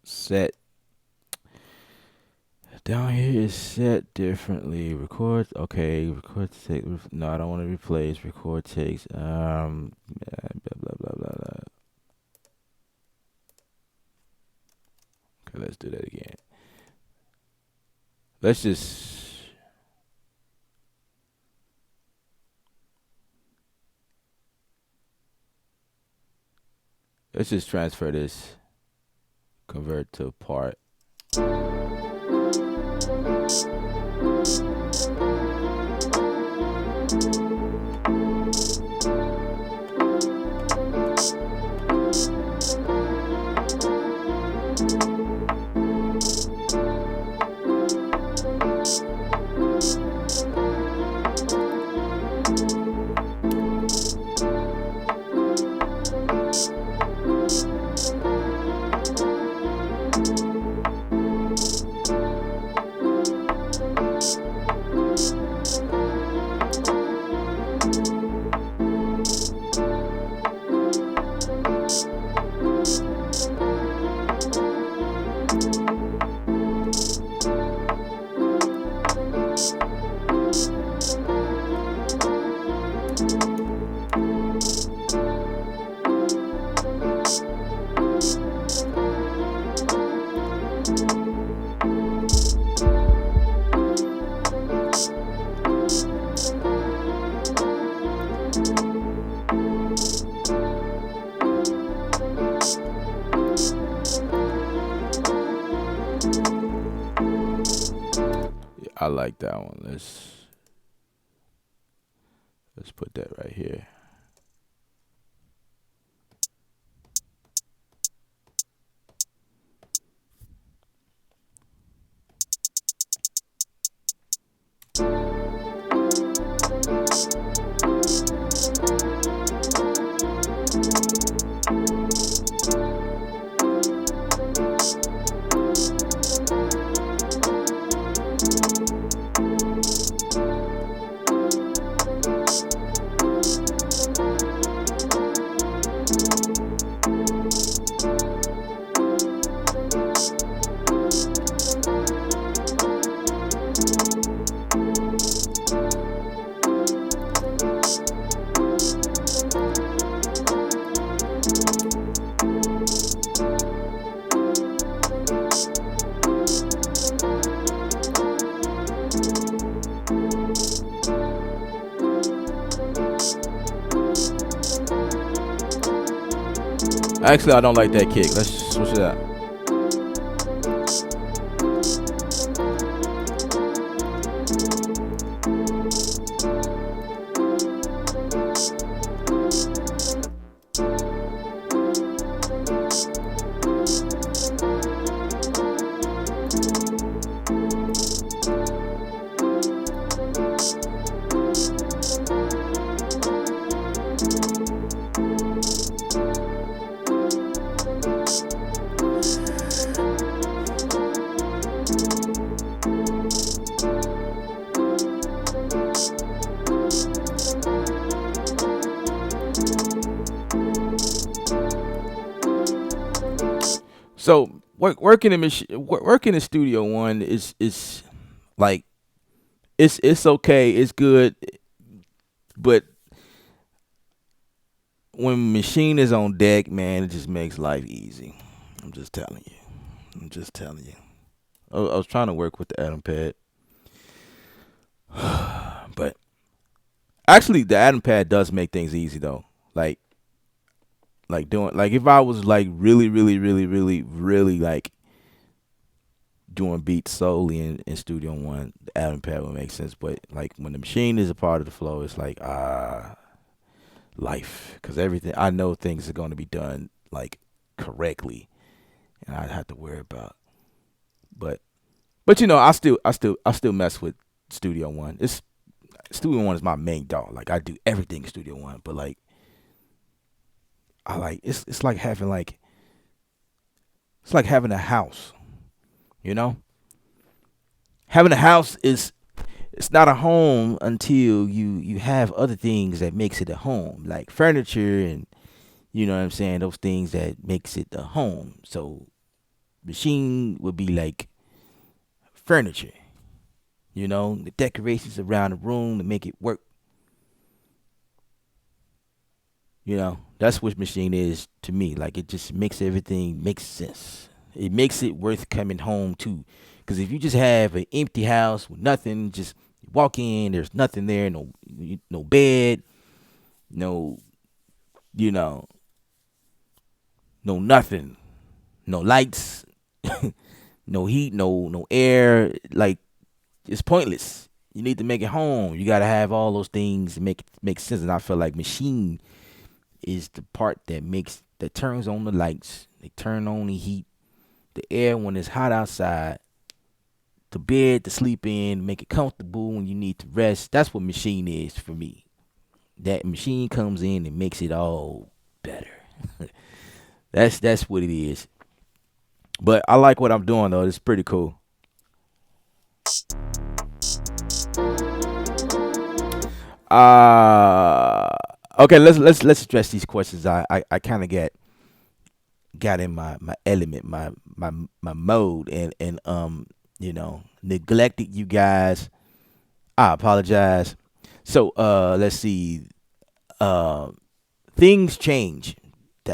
set. Down here is set differently. Record, okay. Record takes. No, I don't want to replace. Record takes. Blah blah blah blah blah. Okay, let's do that again. Let's just. Let's just transfer this. Convert to part. I like that one. Let's put that right here. Actually, I don't like that kick. Let's switch it out. So working in working in Studio One is like it's okay, it's good, but when machine is on deck, man, it just makes life easy. I'm just telling you. I'm just telling you. I was trying to work with the Atom Pad, but actually the Atom Pad does make things easy though. Like doing like if I was like really like doing beats solely in Studio One, the Atom Pad would make sense. But like when the machine is a part of the flow, it's like life, because everything I know things are going to be done like correctly, and I'd have to worry about. But you know, I still mess with Studio One. It's Studio One is my main dog. Like I do everything in Studio One, but like I like it's like having like it's like having a house. You know, having a house is it's not a home until you have other things that makes it a home, like furniture and you know what I'm saying, those things that makes it a home. So machine would be like furniture, you know, the decorations around the room to make it work. You know, that's what machine is to me. Like it just makes everything make sense. It makes it worth coming home to. Because if you just have an empty house with nothing, just walk in, there's nothing there, no bed, no you know, no nothing, no lights, no heat, no air. Like it's pointless. You need to make it home. You gotta have all those things to make it make sense. And I feel like machine is the part that turns on the lights, they turn on the heat, the air when it's hot outside, the bed to sleep in, make it comfortable when you need to rest. That's what machine is for me. That machine comes in and makes it all better. That's what it is. But I like what I'm doing though. It's pretty cool. Uh okay, let's address these questions. I kind of got in my element, my mode, and you know, neglected you guys. I apologize. So let's see. Uh Things change.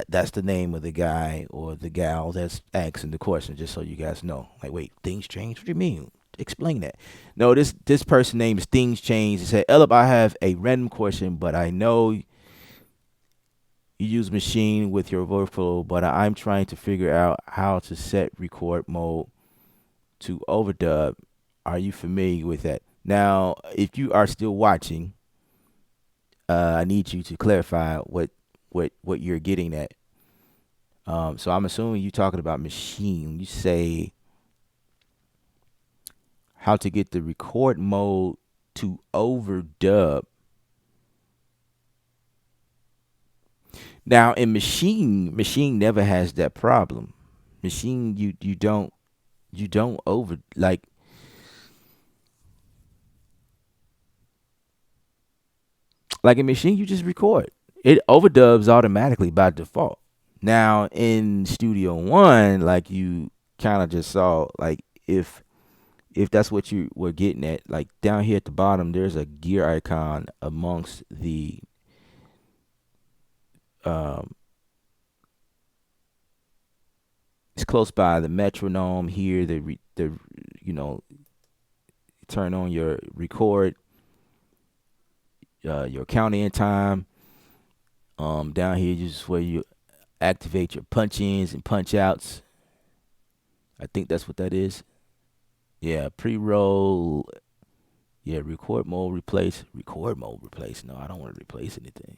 That's the name of the guy or the gal that's asking the question, just so you guys know. Like, wait, things change? What do you mean? Explain that. No, this person name is Things Change. He said, Elip, I have a random question, but I know you use machine with your workflow, but I'm trying to figure out how to set record mode to overdub. Are you familiar with that? Now, if you are still watching, I need you to clarify what you're getting at. So I'm assuming you're talking about machine. You say how to get the record mode to overdub. Now in machine never has that problem. Machine you don't over like a machine you just record. It overdubs automatically by default. Now in Studio One, like you kind of just saw, like if that's what you were getting at, like down here at the bottom, there's a gear icon amongst the um, it's close by the metronome here. The you know, turn on your record, your count in time. Down here, just where you activate your punch ins and punch outs. I think that's what that is. Yeah, pre roll. Yeah, record mode replace. Record mode replace. No, I don't want to replace anything.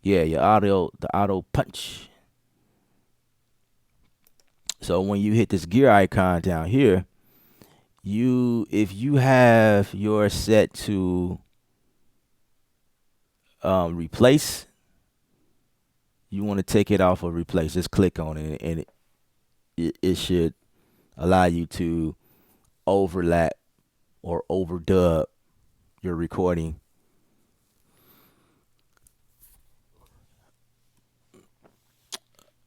Yeah, your audio, the auto punch. So when you hit this gear icon down here, if you have your set to replace, you want to take it off of replace. Just click on it, and it should allow you to overlap or overdub your recording.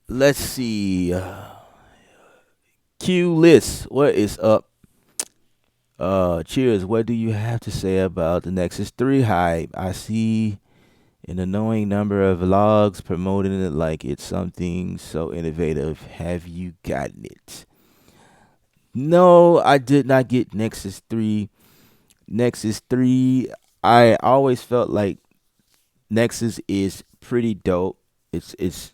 Let's see. Q list. What is up? Cheers. What do you have to say about the Nexus 3 hype? I see an annoying number of vlogs promoting it like it's something so innovative. Have you gotten it? No, I did not get Nexus 3. Nexus 3, I always felt like Nexus is pretty dope. It's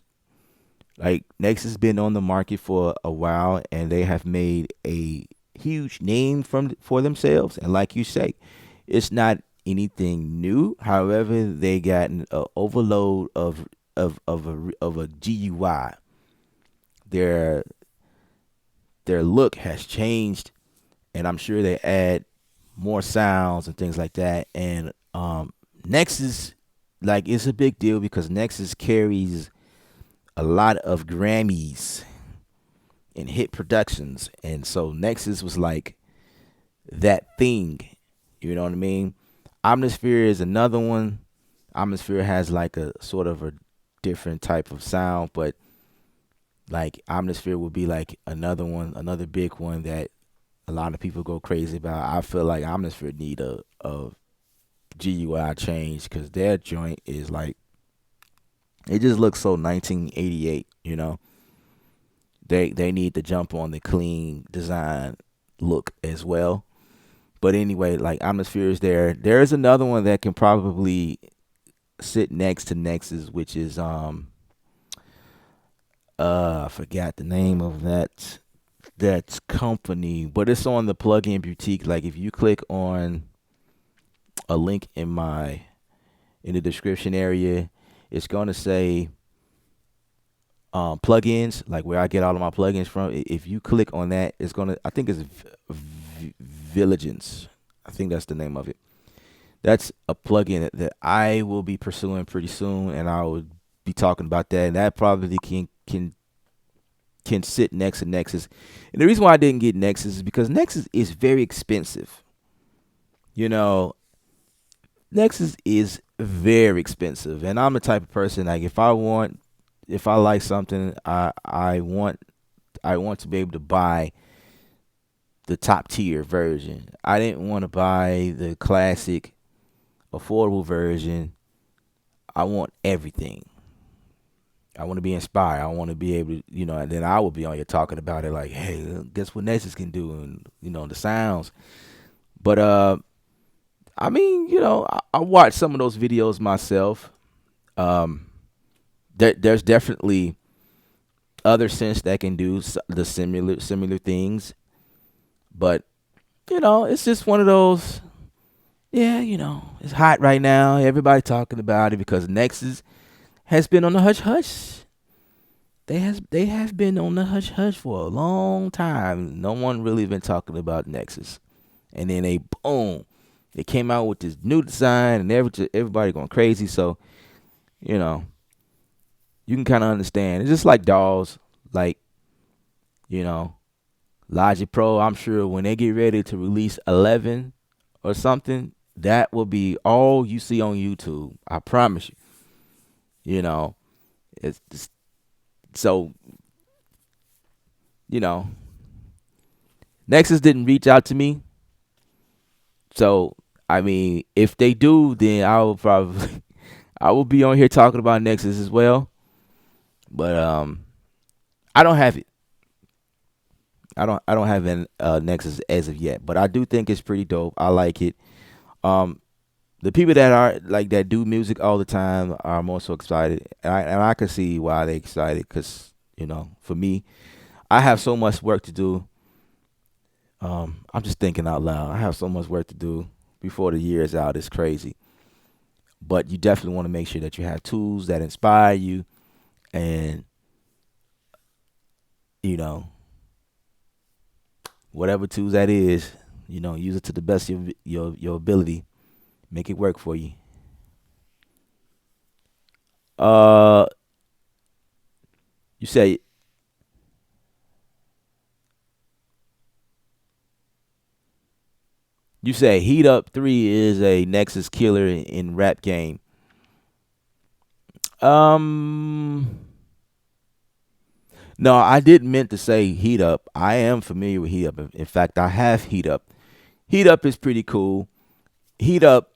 like Nexus been on the market for a while, and they have made a huge name for themselves. And like you say, it's not anything new. However, they got an overload of a GUI. Their their look has changed, and I'm sure they add more sounds and things like that. And Nexus, like, it's a big deal because Nexus carries a lot of Grammys and hit productions, and so Nexus was like that thing. You know what I mean? Omnisphere is another one. Omnisphere has like a sort of a different type of sound, but like Omnisphere would be like another one, another big one that a lot of people go crazy about. I feel like Omnisphere need a GUI change because their joint is like, it just looks so 1988. You know, they need to jump on the clean design look as well. But anyway, like Omnisphere is there. There is another one that can probably sit next to Nexus, which is I forgot the name of that company, but it's on the plugin boutique. Like if you click on a link in the description area, it's gonna say plugins, like where I get all of my plugins from. If you click on that, it's gonna, I think it's Villagens. I think that's the name of it. That's a plugin that I will be pursuing pretty soon, and I will be talking about that. And that probably can sit next to Nexus. And the reason why I didn't get Nexus is because Nexus is very expensive. You know, Nexus is very expensive, and I'm the type of person, like, if I like something, I want to be able to buy the top tier version. I didn't want to buy the classic affordable version. I want everything. I want to be inspired. I want to be able to, and then I will be on here talking about it like, hey, guess what Nexus can do, and the sounds. But I mean, I watched some of those videos myself. There's definitely other synths that can do the similar things, but it's just one of those. Yeah, it's hot right now. Everybody talking about it because Nexus has been on the hush hush. They have been on the hush hush for a long time. No one really been talking about Nexus, and then they came out with this new design, and everybody going crazy. So, you can kind of understand. It's just like dolls, like Logic Pro. I'm sure when they get ready to release 11 or something, that will be all you see on YouTube. I promise you. It's just, so Nexus didn't reach out to me. So I mean, if they do, then I will probably I will be on here talking about Nexus as well. But I don't have it. I don't have an Nexus as of yet, but I do think it's pretty dope. I like it. The people that are like that do music all the time are more so excited, and I can see why they excited. Cause for me, I have so much work to do. I'm just thinking out loud. I have so much work to do before the year is out. It's crazy, but you definitely want to make sure that you have tools that inspire you, and you know whatever tools that is, use it to the best of your ability. Make it work for you. Uh, you say Heat Up 3 is a Nexus killer in rap game. Um, no, I didn't meant to say Heat Up. I am familiar with Heat Up. In fact, I have Heat Up. Heat Up is pretty cool. Heat Up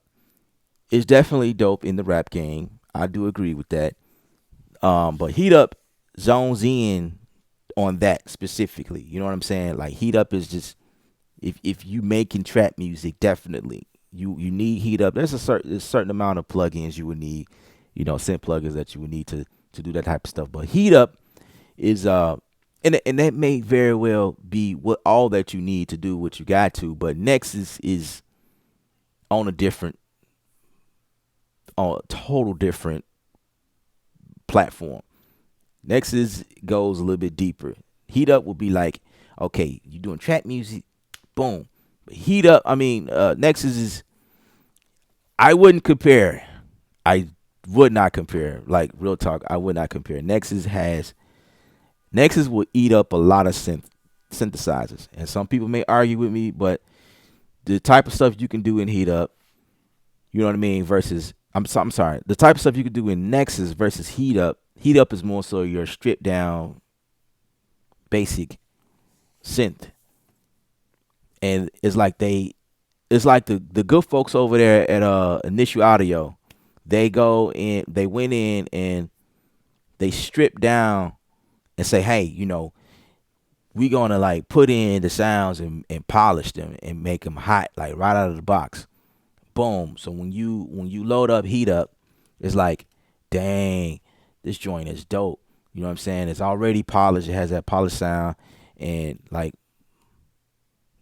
is definitely dope in the rap game. I do agree with that. But Heat Up zones in on that specifically. You know what I'm saying? Like Heat Up is just if you making trap music, definitely you need Heat Up. There's a certain amount of plugins you would need, synth plugins that you would need to do that type of stuff. But Heat Up is and that may very well be what all that you need to do what you got to. But Nexus is on a different, on a total different platform. Nexus goes a little bit deeper. Heat Up will be like, okay, you doing trap music, boom. But Heat Up, Nexus is. I wouldn't compare. I would not compare. Like real talk, I would not compare. Nexus will eat up a lot of synthesizers, and some people may argue with me, but the type of stuff you can do in Heat Up, you know what I mean, versus I'm sorry, the type of stuff you can do in Nexus versus Heat Up. Heat Up is more so your stripped down basic synth, and it's like the good folks over there at Initial Audio. They went in and they stripped down and say, hey, we gonna like put in the sounds and polish them and make them hot like right out of the box. Boom. So when you load up Heat Up, it's like, dang, this joint is dope. You know what I'm saying? It's already polished. It has that polished sound, and like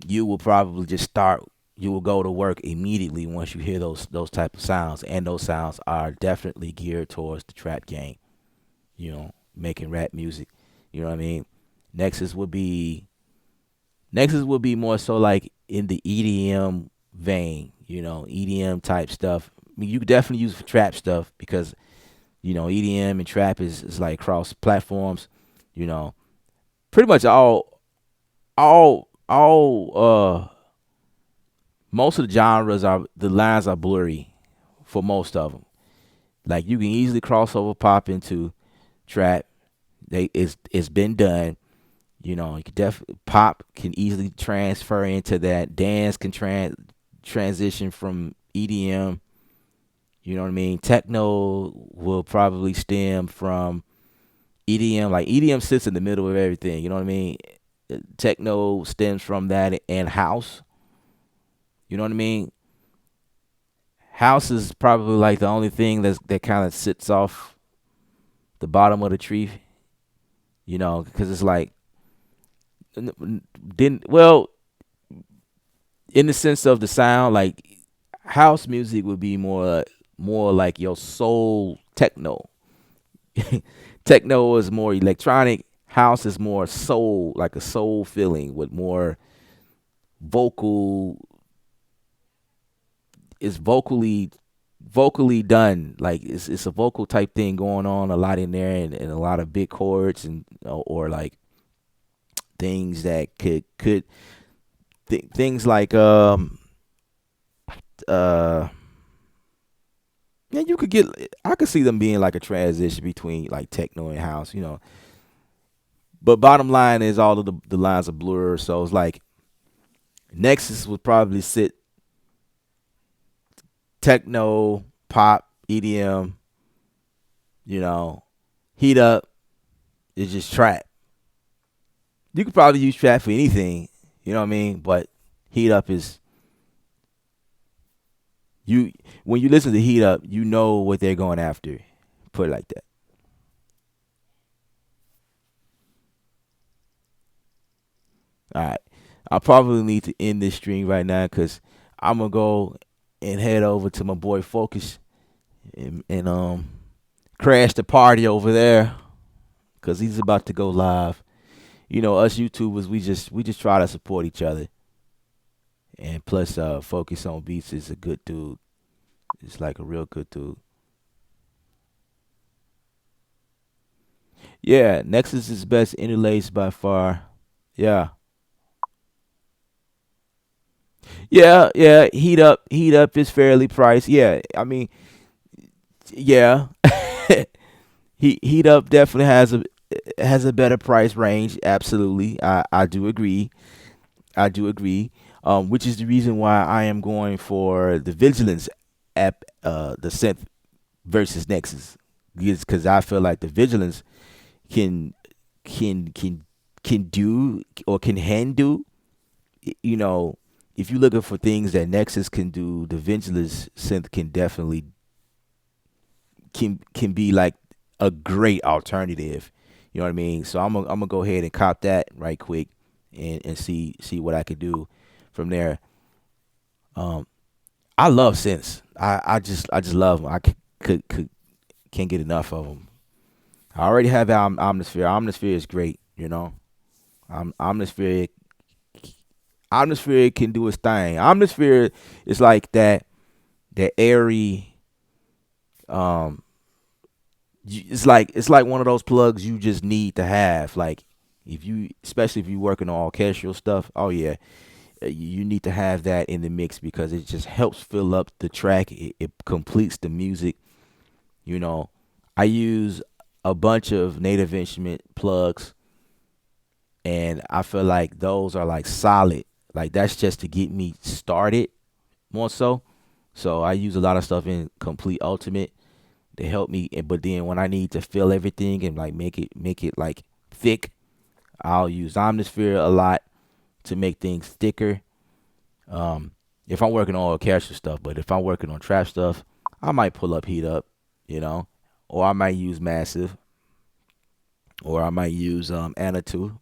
you will probably just start. You will go to work immediately once you hear those type of sounds, and those sounds are definitely geared towards the trap game. Making rap music. You know what I mean? Nexus would be Nexus would be more so like in the EDM vein. EDM type stuff. I mean, you could definitely use it for trap stuff because EDM and trap is like cross platforms. You know, pretty much all most of the genres are the lines are blurry for most of them. Like you can easily cross over pop into trap. It's been done. You can pop can easily transfer into that. Dance can transition from EDM. You know what I mean? Techno will probably stem from EDM. Like EDM sits in the middle of everything. You know what I mean? Techno stems from that, and house. You know what I mean? House is probably like the only thing that kind of sits off the bottom of the tree. Because it's like didn't well in the sense of the sound, like house music would be more like your soul techno. Techno is more electronic. House is more soul, like a soul feeling with more vocal. It's vocally done. Like it's a vocal type thing going on a lot in there, and a lot of big chords and or like things that could things like uh yeah, you could get. I could see them being like a transition between like techno and house. But bottom line is all of the lines are blurred, so it's like Nexus would probably sit techno, pop, EDM. You know, Heat Up is just trap. You could probably use trap for anything. You know what I mean? But Heat Up is You when you listen to Heat Up, you know what they're going after. Put it like that. All right. I probably need to end this stream right now because I'm gonna go and head over to my boy Focus and crash the party over there because he's about to go live. You know, us YouTubers, we just try to support each other. And plus, Focus on Beats is a good dude. It's like a real good dude. Yeah, Nexus is best interlace by far. Yeah. Yeah. Heat up is fairly priced. Yeah, I mean, yeah. Heat up definitely has a better price range. Absolutely, I do agree. I do agree. Which is the reason why I am going for the Vigilance app, the synth versus Nexus, because I feel like the Vigilance can can can can do or can handle. You know, if you're looking for things that Nexus can do, the Vigilance synth can definitely can be like a great alternative. You know what I mean? So I'm gonna go ahead and cop that right quick and see what I could do from there. Um, I love synths. I just love them. I can't get enough of them. I already have Omnisphere. Omnisphere is great. You know, Omnisphere Omnisphere can do its thing. Omnisphere is like that airy. Um, it's like one of those plugs you just need to have. Like if you, especially if you're working on orchestral stuff. Oh yeah, you need to have that in the mix because it just helps fill up the track. It completes the music. You know, I use a bunch of Native Instrument plugs, and I feel like those are like solid. Like that's just to get me started more so. So I use a lot of stuff in Complete Ultimate to help me. But then when I need to fill everything and like make it like thick, I'll use Omnisphere a lot to make things thicker. Um, if I'm working on orchestral stuff, but if I'm working on trap stuff, I might pull up Heat Up, you know, or I might use Massive, or I might use Anatu.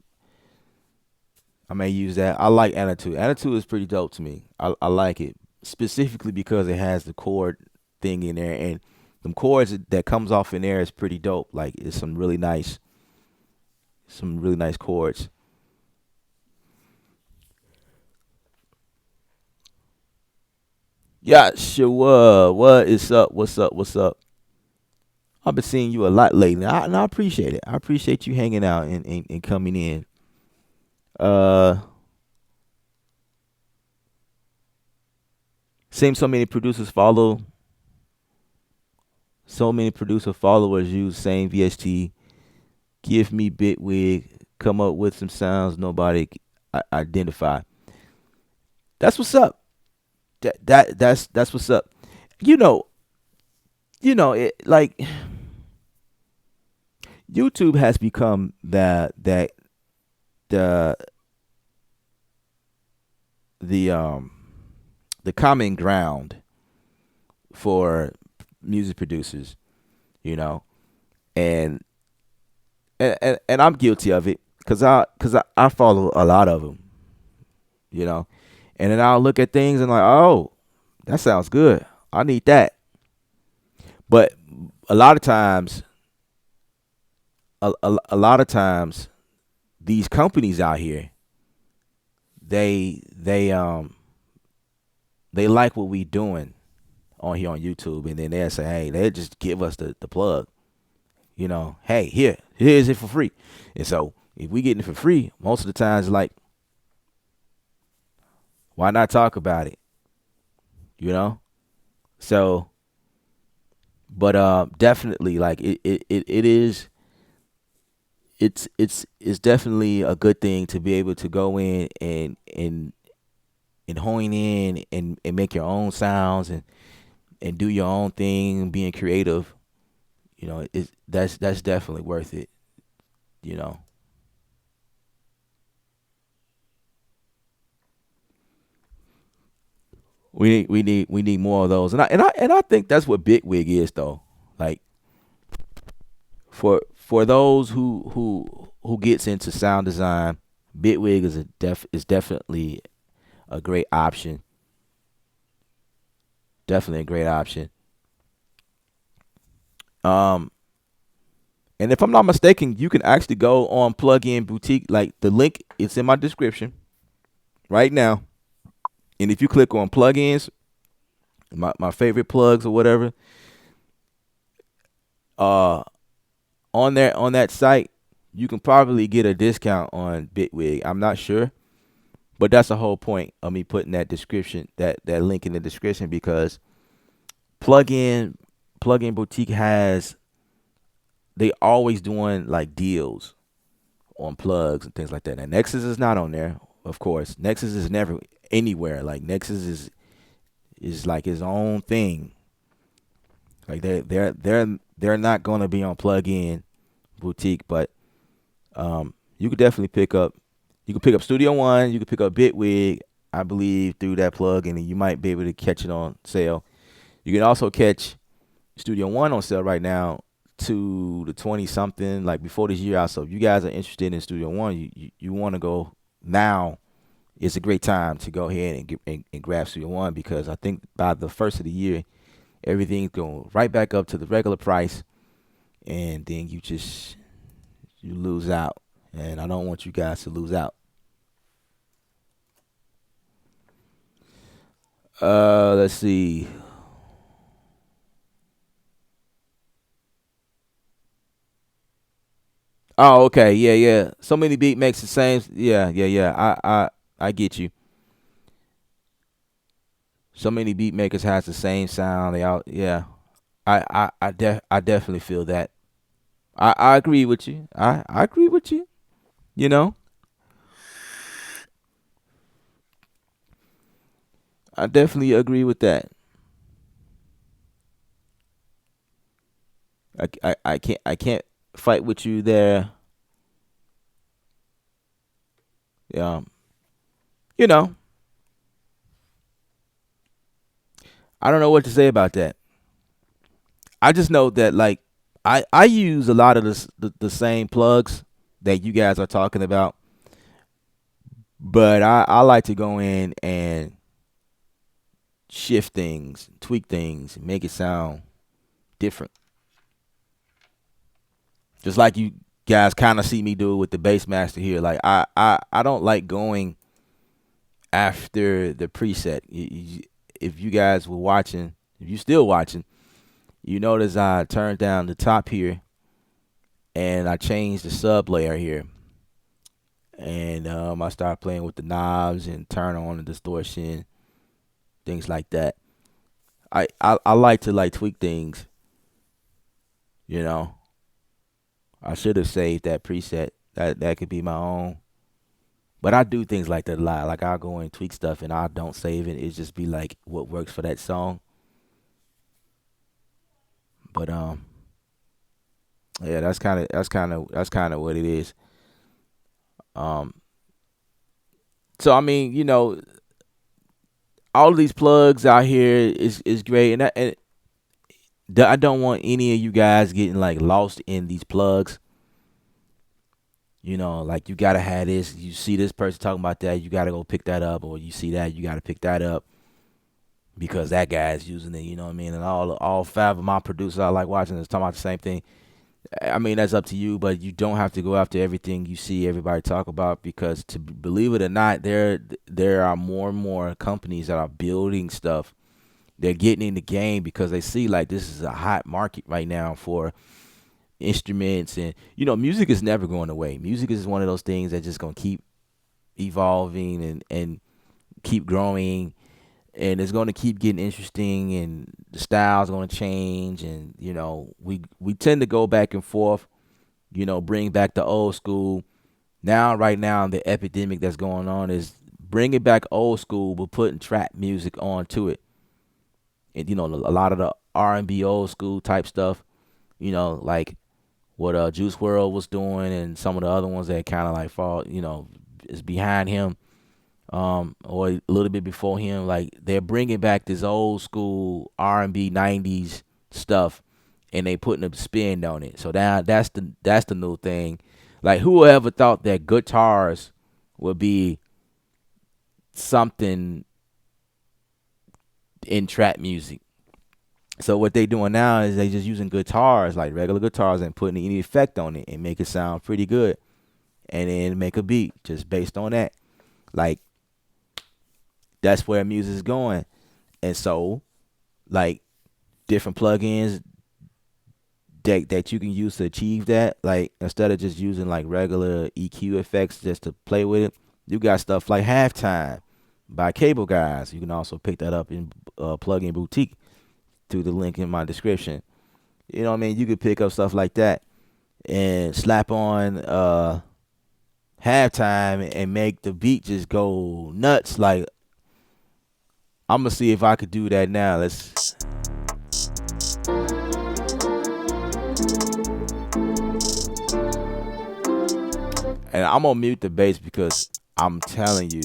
I may use that. I like Anatu. Anatu is pretty dope to me. I like it specifically because it has the chord thing in there, and them chords that comes off in there is pretty dope. Like it's some really nice chords. Yeah, sure. What is up? What's up? What's up? I've been seeing you a lot lately, and I appreciate it. I appreciate you hanging out and coming in. Uh, Seems so many producer followers use same VST. Give me Bitwig. Come up with some sounds nobody identify. That's what's up. That's what's up. You know, it like YouTube has become the the um the common ground for music producers, you know, and and I'm guilty of it because I follow a lot of them, you know, and then I'll look at things and like, oh, that sounds good. I need that. But a lot of times, a lot of times, these companies out here, they they um they like what we doing on here on YouTube, and then they'll say, hey, they just give us the plug, you know, hey, here's it for free. And so if we getting it for free, most of the times, like, why not talk about it, you know? So, but definitely, like it is. It's definitely a good thing to be able to go in and hone in and make your own sounds and do your own thing, being creative. You know, that's definitely worth it. You know. We need more of those, and I think that's what Big Wig is though. Like for those who gets into sound design, Big Wig is definitely a great option. Definitely a great option. Um, and if I'm not mistaken, you can actually go on Plugin Boutique. Like the link, it's in my description right now. And if you click on plugins, my favorite plugs or whatever, uh, on that site, you can probably get a discount on Bitwig. I'm not sure, but that's the whole point of me putting that link in the description because plugin plugin boutique has they always doing like deals on plugs and things like that. And Nexus is not on there, of course. Nexus is never anywhere. Like Nexus is like his own thing. Like they're not gonna be on plugin boutique, but you could definitely pick up Studio One, you could pick up Bitwig, I believe, through that plug, and you might be able to catch it on sale. You can also catch Studio One on sale right now to the 20 something, like before this year out. So if you guys are interested in Studio One, you want to go now, it's a great time to go ahead and grab Studio One because I think by the first of the year, everything's going right back up to the regular price, and then you lose out. And I don't want you guys to lose out. Let's see. Oh, okay, yeah, yeah. So many beat makes the same. Yeah, yeah, yeah. I get you. So many beat makers has the same sound. They all, yeah. I definitely feel that. I agree with you. I agree with you. You know, I definitely agree with that. I can't fight with you there. Um, you know, I don't know what to say about that. I just know that like I use a lot of the same plugs that you guys are talking about, but I like to go in and shift things, tweak things, make it sound different. Just like you guys kind of see me do it with the bass master here. Like I don't like going after the preset. If you guys were watching, if you still watching, you notice I turned down the top here and I changed the sub layer here. And I started playing with the knobs and turn on the distortion, things like that. I like to like tweak things, you know. I should have saved that preset. That could be my own. But I do things like that a lot. Like I'll go and tweak stuff and I don't save it. It just be like what works for that song. But yeah, that's kind of what it is. Um so I mean, all of these plugs out here is great, and I don't want any of you guys getting like lost in these plugs. Like you gotta have this. You see this person talking about that, you gotta go pick that up, or you see that, you gotta pick that up because that guy's using it. You know what I mean? And all five of my producers I like watching is talking about the same thing. I mean, that's up to you, but you don't have to go after everything you see everybody talk about because to believe it or not, there are more and more companies that are building stuff. They're getting in the game because they see like this is a hot market right now for instruments, and music is never going away. Music is one of those things that just gonna keep evolving and keep growing, and it's going to keep getting interesting, and the style's going to change, and we tend to go back and forth, bring back the old school. Now right now the epidemic that's going on is bringing back old school but putting trap music onto it, and a lot of the R&B old school type stuff, like what Juice World was doing and some of the other ones that kind of like fall, is behind him. or a little bit before him. Like they're bringing back this old school R&B '90s stuff, and they putting a spin on it. So now that's the new thing. Like who ever thought that guitars would be something in trap music? So what they doing now is they just using guitars, like regular guitars, and putting any effect on it and make it sound pretty good, and then make a beat just based on that. Like that's where music is going. And so like different plugins that you can use to achieve that, like instead of just using like regular EQ effects just to play with it, you got stuff like Halftime by Cable Guys. You can also pick that up in Plugin Boutique through the link in my description. You know what I mean? You could pick up stuff like that and slap on Halftime and make the beat just go nuts. Like I'm gonna see if I could do that now. Let's. And I'm gonna mute the bass because I'm telling you,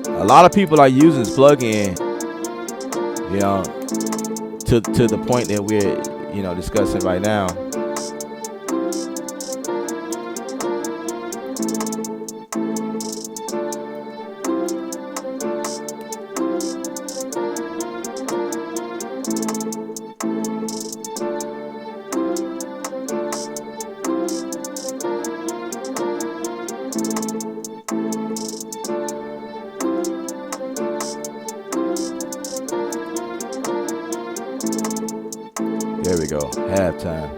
a lot of people are using this plugin, you know, to the point that we're, discussing right now. There we go. Halftime.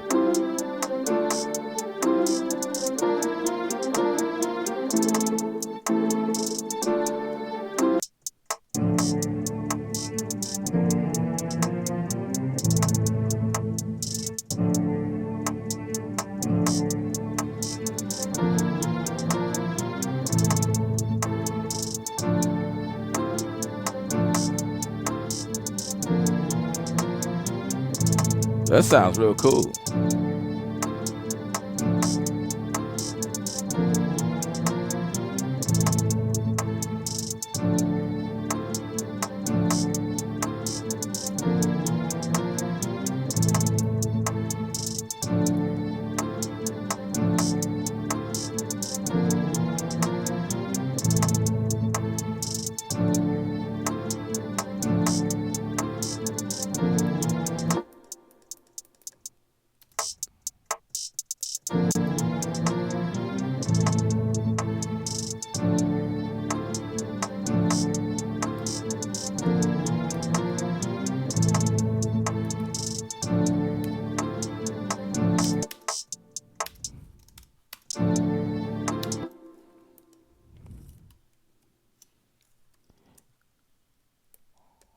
That sounds real cool.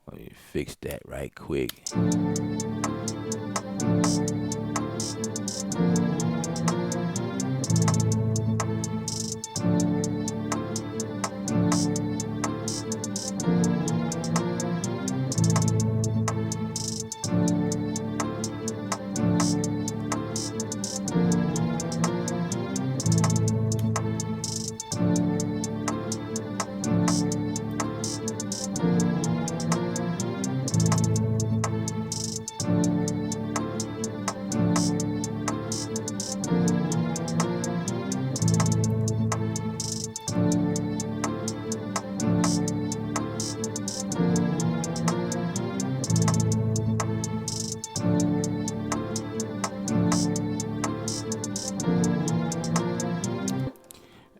Let me fix that right quick.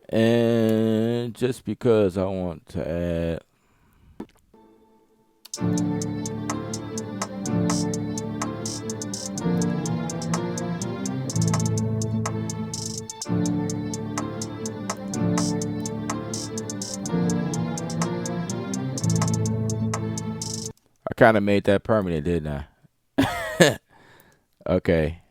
And just because I want to add, I kind of made that permanent, didn't I? Okay.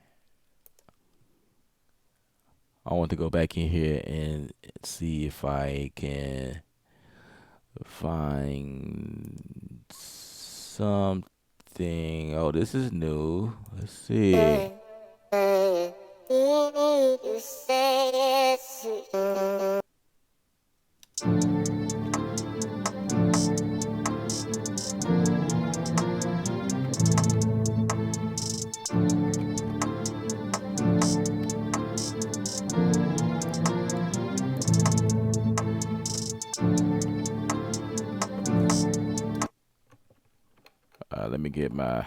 I want to go back in here and see if I can Find something. Oh, this is new. Let's see. Let me get my.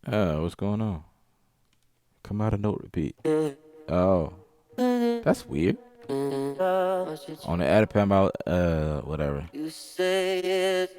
What's going on? Come out of note repeat. Oh, that's weird. On the edit panel, whatever. You say it.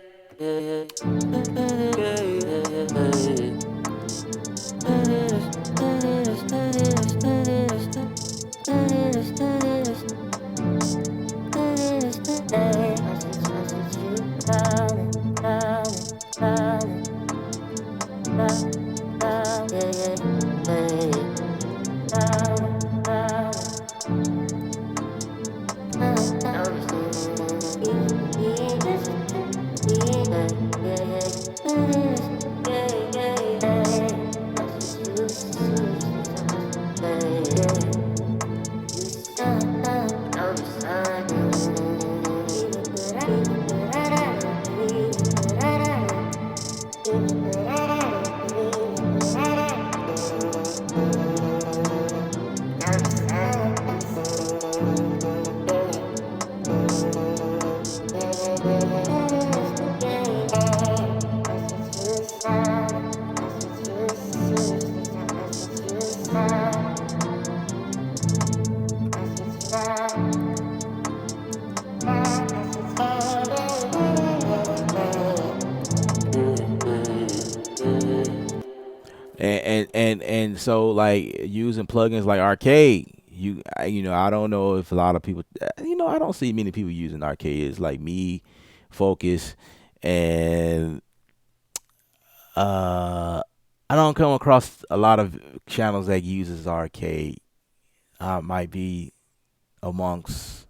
And so like using plugins like Arcade, I don't know if a lot of people, I don't see many people using Arcade. It's like me, Focus, and I don't come across a lot of channels that uses Arcade. Might be amongst,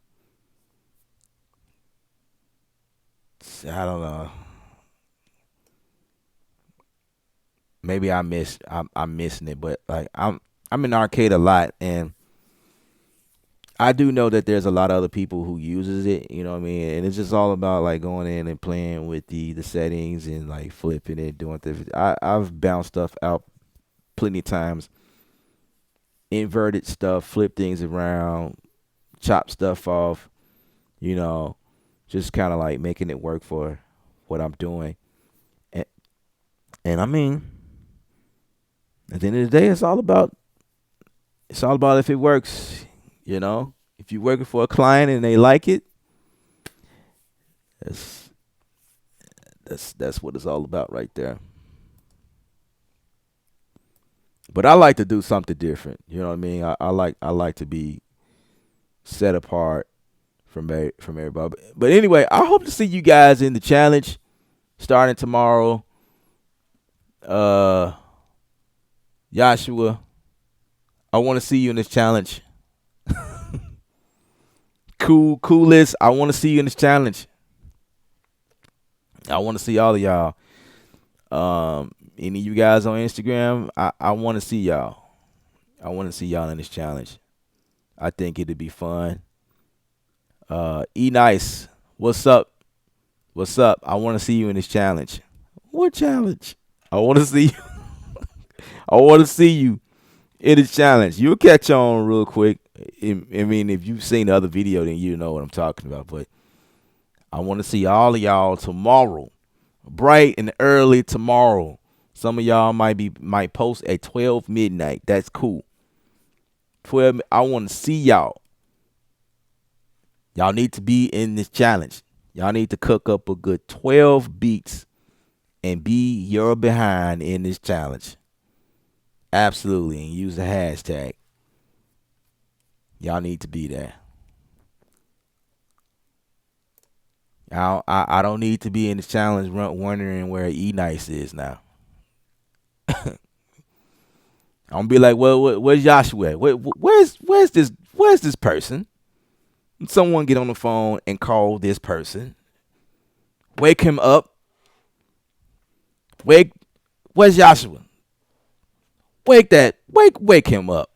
I don't know. Maybe I'm missing it, but like I'm in Arcade a lot, and I do know that there's a lot of other people who uses it, you know what I mean? And it's just all about like going in and playing with the settings and like flipping it, doing things. I've bounced stuff out plenty of times, inverted stuff, flip things around, chop stuff off, you know, just kind of like making it work for what I'm doing. And, and I mean, at the end of the day, it's all about if it works, you know. If you're working for a client and they like it, that's that's what it's all about right there. But I like to do something different. You know what I mean? I like to be set apart from everybody. But anyway, I hope to see you guys in the challenge starting tomorrow. Uh, Joshua, I want to see you in this challenge. Coolest, I want to see you in this challenge. I want to see all of y'all. Any of you guys on Instagram, I want to see y'all. I want to see y'all in this challenge. I think it'd be fun. E Nice, what's up? What's up? I want to see you in this challenge. What challenge? I want to see you. I want to see you in this challenge. You'll catch on real quick. I mean, if you've seen the other video, then you know what I'm talking about. But I want to see all of y'all tomorrow, bright and early tomorrow. Some of y'all might post at 12 midnight. That's cool. 12. I want to see y'all. Y'all need to be in this challenge. Y'all need to cook up a good 12 beats and be your behind in this challenge. Absolutely. And use the hashtag. Y'all need to be there. I don't need to be in this challenge wondering where E Nice is now. I'm gonna be like, well, where's Joshua at? Where's this person? Someone get on the phone and call this person. Wake him up. Where's Joshua? Wake him up.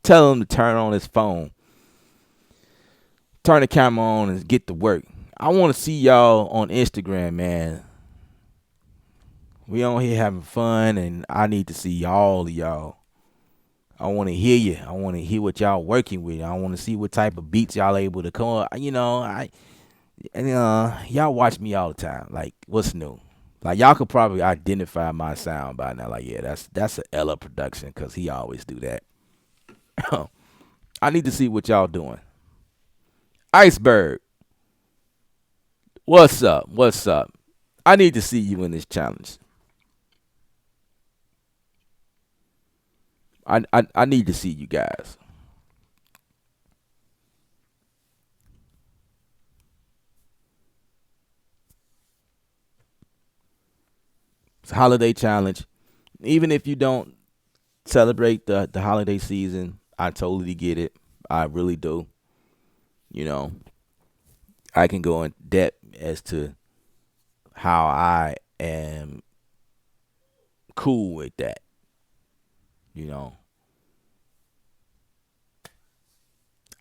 Tell him to turn on his phone. Turn the camera on and get to work. I want to see y'all on Instagram, man. We on here having fun, and I need to see all of y'all. I want to hear you. I want to hear what y'all working with. I want to see what type of beats y'all able to come up. Y'all watch me all the time. Like, what's new? Like, y'all could probably identify my sound by now. Like, yeah, that's a Ella production, because he always do that. I need to see what y'all doing. Iceberg, what's up? What's up? I need to see you in this challenge. I need to see you guys. It's a holiday challenge. Even if you don't celebrate the holiday season, I totally get it. I really do. You know, I can go in depth as to how I am cool with that. You know,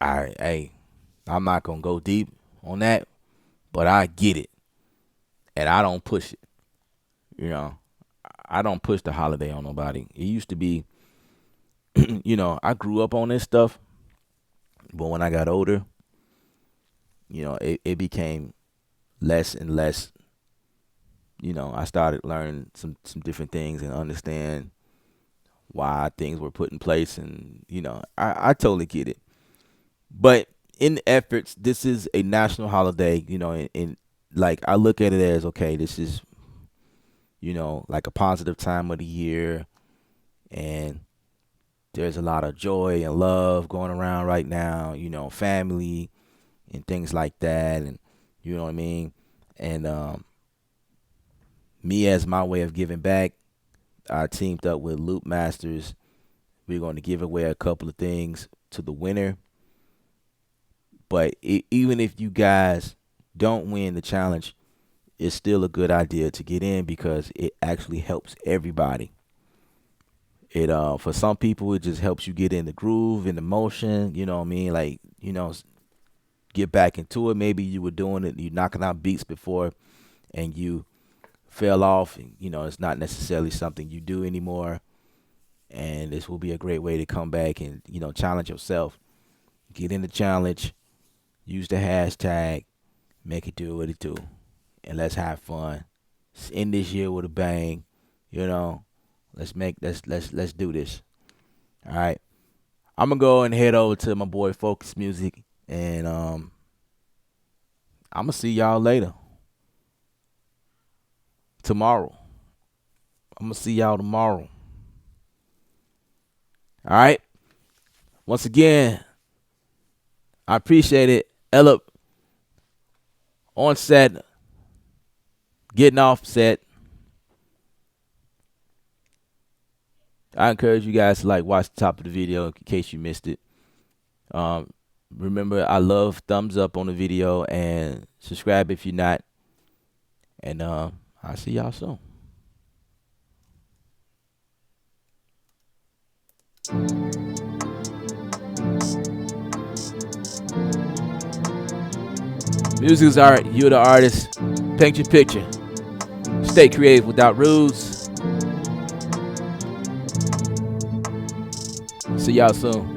I'm not gonna go deep on that, but I get it, and I don't push it. You know, I don't push the holiday on nobody. It used to be, I grew up on this stuff, but when I got older, it became less and less. I started learning some different things and understand why things were put in place, and I totally get it. But in the efforts, this is a national holiday, and like I look at it as, okay, this is like a positive time of the year, and there's a lot of joy and love going around right now, family and things like that, and you know what I mean. And me, as my way of giving back, I teamed up with Loop Masters. We're going to give away a couple of things to the winner. But even if you guys don't win the challenge, it's still a good idea to get in, because it actually helps everybody. It for some people, it just helps you get in the groove, in the motion. You know what I mean? Like, get back into it. Maybe you were doing it, you knocking out beats before, and you fell off. And, it's not necessarily something you do anymore. And this will be a great way to come back and challenge yourself. Get in the challenge. Use the hashtag. Make it do what it do. And let's have fun. Let's end this year with a bang. Let's do this. All right. I'm gonna go and head over to my boy Focus Music, and I'm gonna see y'all later. Tomorrow. I'm gonna see y'all tomorrow. All right. Once again, I appreciate it. Ella on set, getting off set. I encourage you guys to watch the top of the video in case you missed it. Remember, I love thumbs up on the video, and subscribe if you're not. And I'll see y'all soon. Music is art. You're the artist. Paint your picture. Stay creative without rules. See y'all soon.